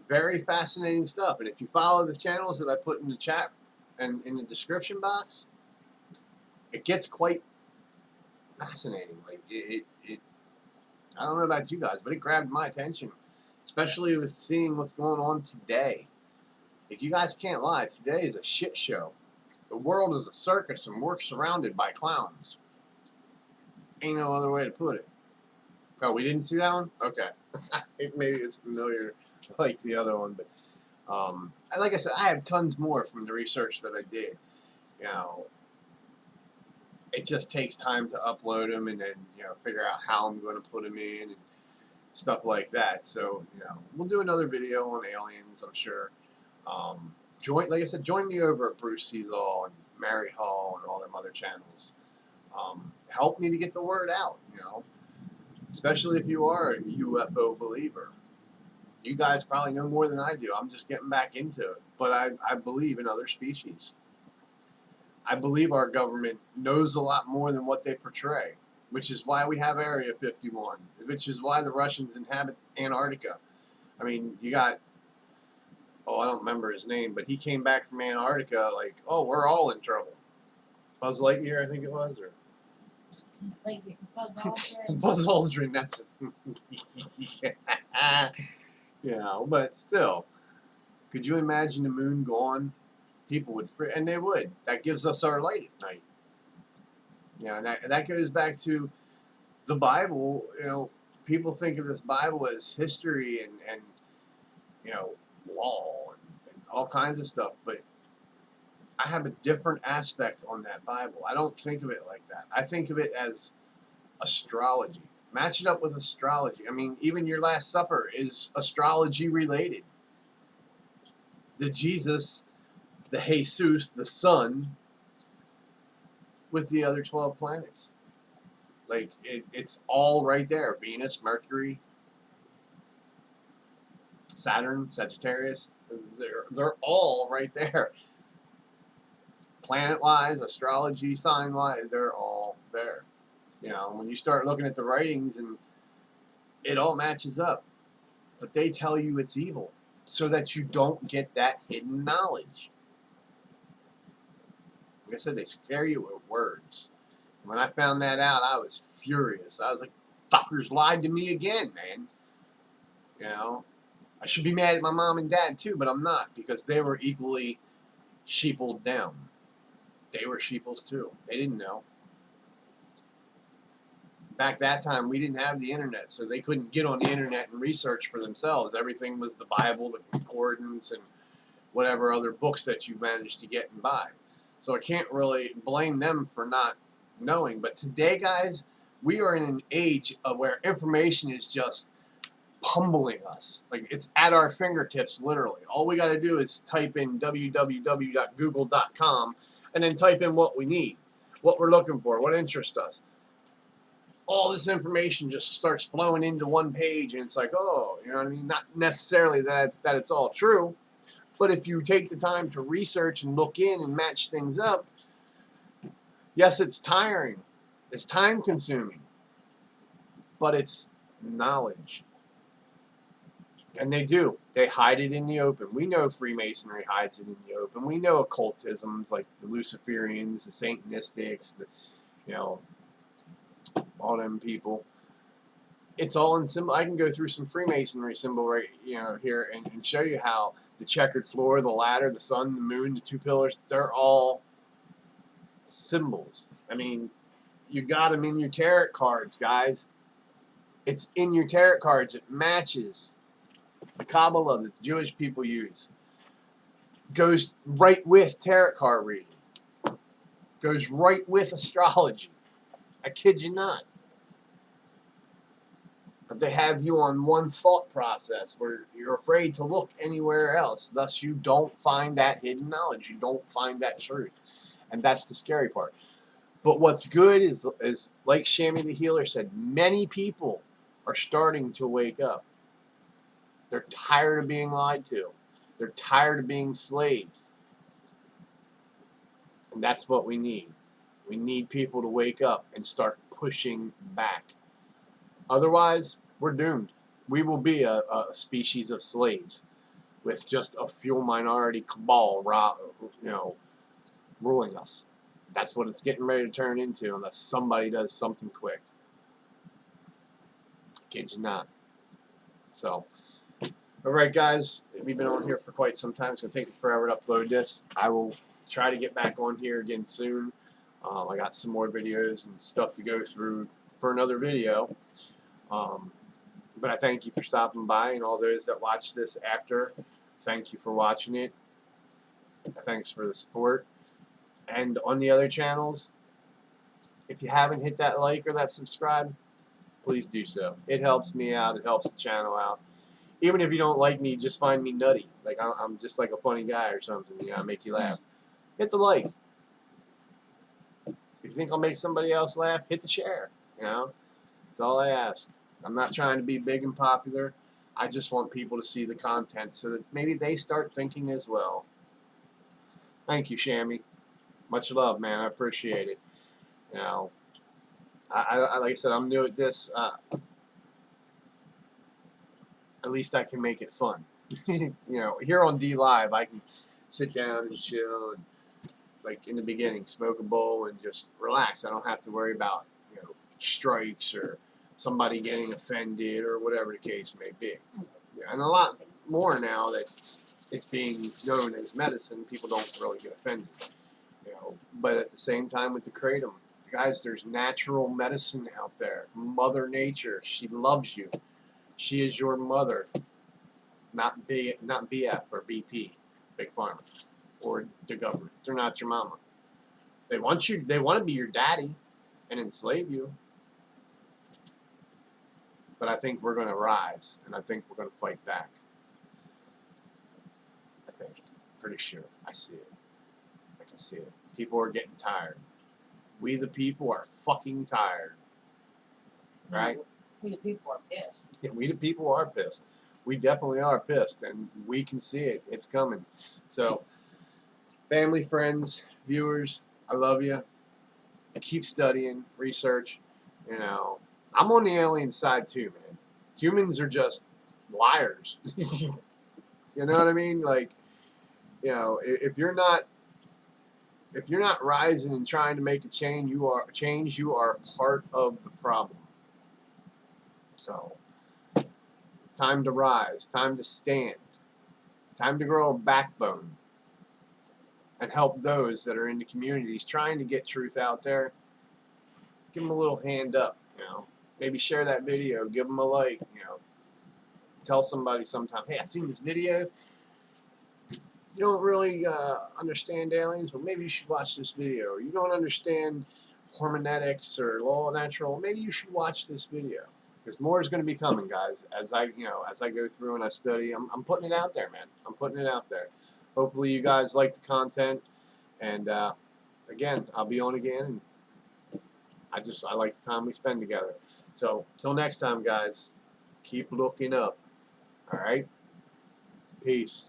very fascinating stuff. And if you follow the channels that I put in the chat and in the description box, it gets quite fascinating. Like I don't know about you guys, but it grabbed my attention, especially with seeing what's going on today. If you guys can't lie, today is a shit show. The world is a circus and we're surrounded by clowns. Ain't no other way to put it. Oh, we didn't see that one? Okay. Maybe it's familiar like the other one, but like I said, I have tons more from the research that I did. You know, it just takes time to upload them and then, you know, figure out how I'm going to put them in and stuff like that. So, you know, we'll do another video on aliens, I'm sure. Like I said, join me over at Bruce Sees All and Mary Hall and all them other channels. Help me to get the word out, you know, especially if you are a UFO believer. You guys probably know more than I do. I'm just getting back into it. But I believe in other species. I believe our government knows a lot more than what they portray, which is why we have Area 51, which is why the Russians inhabit Antarctica. I mean, you got, I don't remember his name, but he came back from Antarctica like, oh, we're all in trouble. Buzz Lightyear, I think it was, or Buzz Aldrin. That's yeah, but still, could you imagine the moon gone? People would, and they would. That gives us our light at night. You know, and that goes back to the Bible. You know, people think of this Bible as history and you know, law and all kinds of stuff, but I have a different aspect on that Bible. I don't think of it like that. I think of it as astrology. Match it up with astrology. I mean, even your Last Supper is astrology related. The Jesus, the Jesus, the sun, with the other 12 planets. Like, it's all right there. Venus, Mercury, Saturn, Sagittarius. They're all right there. Planet-wise, astrology, sign-wise, they're all there. You know, when you start looking at the writings and it all matches up, but they tell you it's evil so that you don't get that hidden knowledge. Like I said, they scare you with words. When I found that out, I was furious. I was like, fuckers lied to me again, man. You know, I should be mad at my mom and dad too, but I'm not, because they were equally sheepled down. They were sheeples too. They didn't know. Back that time, we didn't have the internet, so they couldn't get on the internet and research for themselves. Everything was the Bible, the concordance, and whatever other books that you managed to get and buy. So I can't really blame them for not knowing. But today, guys, we are in an age of where information is just pummeling us. Like, it's at our fingertips, literally. All we got to do is type in www.google.com and then type in what we need, what we're looking for, what interests us. All this information just starts flowing into one page, and it's like, oh, you know what I mean? Not necessarily that it's all true, but if you take the time to research and look in and match things up, yes, it's tiring, it's time-consuming, but it's knowledge. And they hide it in the open. We know Freemasonry hides it in the open. We know occultisms like the Luciferians, the Satanistics, the, you know, all them people. It's all in symbol. I can go through some Freemasonry symbol right, you know, here and show you how the checkered floor, the ladder, the sun, the moon, the two pillars, they're all symbols. I mean, you got them in your tarot cards, guys. It's in your tarot cards. It matches. The Kabbalah that the Jewish people use goes right with tarot card reading. Goes right with astrology. I kid you not. But they have you on one thought process where you're afraid to look anywhere else. Thus, you don't find that hidden knowledge. You don't find that truth. And that's the scary part. But what's good is like Shammy the Healer said, many people are starting to wake up. They're tired of being lied to. They're tired of being slaves. And that's what we need. We need people to wake up and start pushing back. Otherwise, we're doomed. We will be a species of slaves with just a few minority cabal, ruling us. That's what it's getting ready to turn into unless somebody does something quick. Kid you not. So, alright guys, we've been on here for quite some time. It's going to take me forever to upload this. I will try to get back on here again soon. I got some more videos and stuff to go through for another video. But I thank you for stopping by, and all those that watch this after, thank you for watching it. Thanks for the support. And on the other channels, if you haven't hit that like or that subscribe, please do so. It helps me out. It helps the channel out. Even if you don't like me, just find me nutty. Like I'm just like a funny guy or something. You know, I make you laugh. Hit the like. If you think I'll make somebody else laugh, hit the share. You know, that's all I ask. I'm not trying to be big and popular. I just want people to see the content so that maybe they start thinking as well. Thank you, Shammy. Much love, man. I appreciate it. You know, I like I said, I'm new at this. At least I can make it fun. You know, here on D Live, I can sit down and chill and, like in the beginning, smoke a bowl and just relax. I don't have to worry about, you know, strikes or somebody getting offended or whatever the case may be. Yeah, and a lot more now that it's being known as medicine, people don't really get offended. You know, but at the same time with the kratom, guys, there's natural medicine out there. Mother Nature, she loves you. She is your mother, not BF or BP, Big Pharma, or the government. They're not your mama. They want you. They want to be your daddy and enslave you. But I think we're going to rise, and I think we're going to fight back. I think. Pretty sure. I see it. I can see it. People are getting tired. We the people are fucking tired. Right? We the people are pissed. Yeah, we the people are pissed. We definitely are pissed, and we can see it. It's coming. So, family, friends, viewers, I love you. Keep studying, research. You know, I'm on the alien side too, man. Humans are just liars. You know what I mean? Like, you know, if you're not rising and trying to make a change, you are part of the problem. So, time to rise, time to stand, time to grow a backbone and help those that are in the communities trying to get truth out there. Give them a little hand up, you know. Maybe share that video, give them a like, you know. Tell somebody sometime, hey, I seen this video. You don't really understand aliens, well, maybe you should watch this video. Or you don't understand hormonetics or law of natural, maybe you should watch this video. Because more is going to be coming, guys. As I go through and I study, I'm putting it out there, man. I'm putting it out there. Hopefully, you guys like the content. And again, I'll be on again. And I like the time we spend together. So, till next time, guys. Keep looking up. All right. Peace.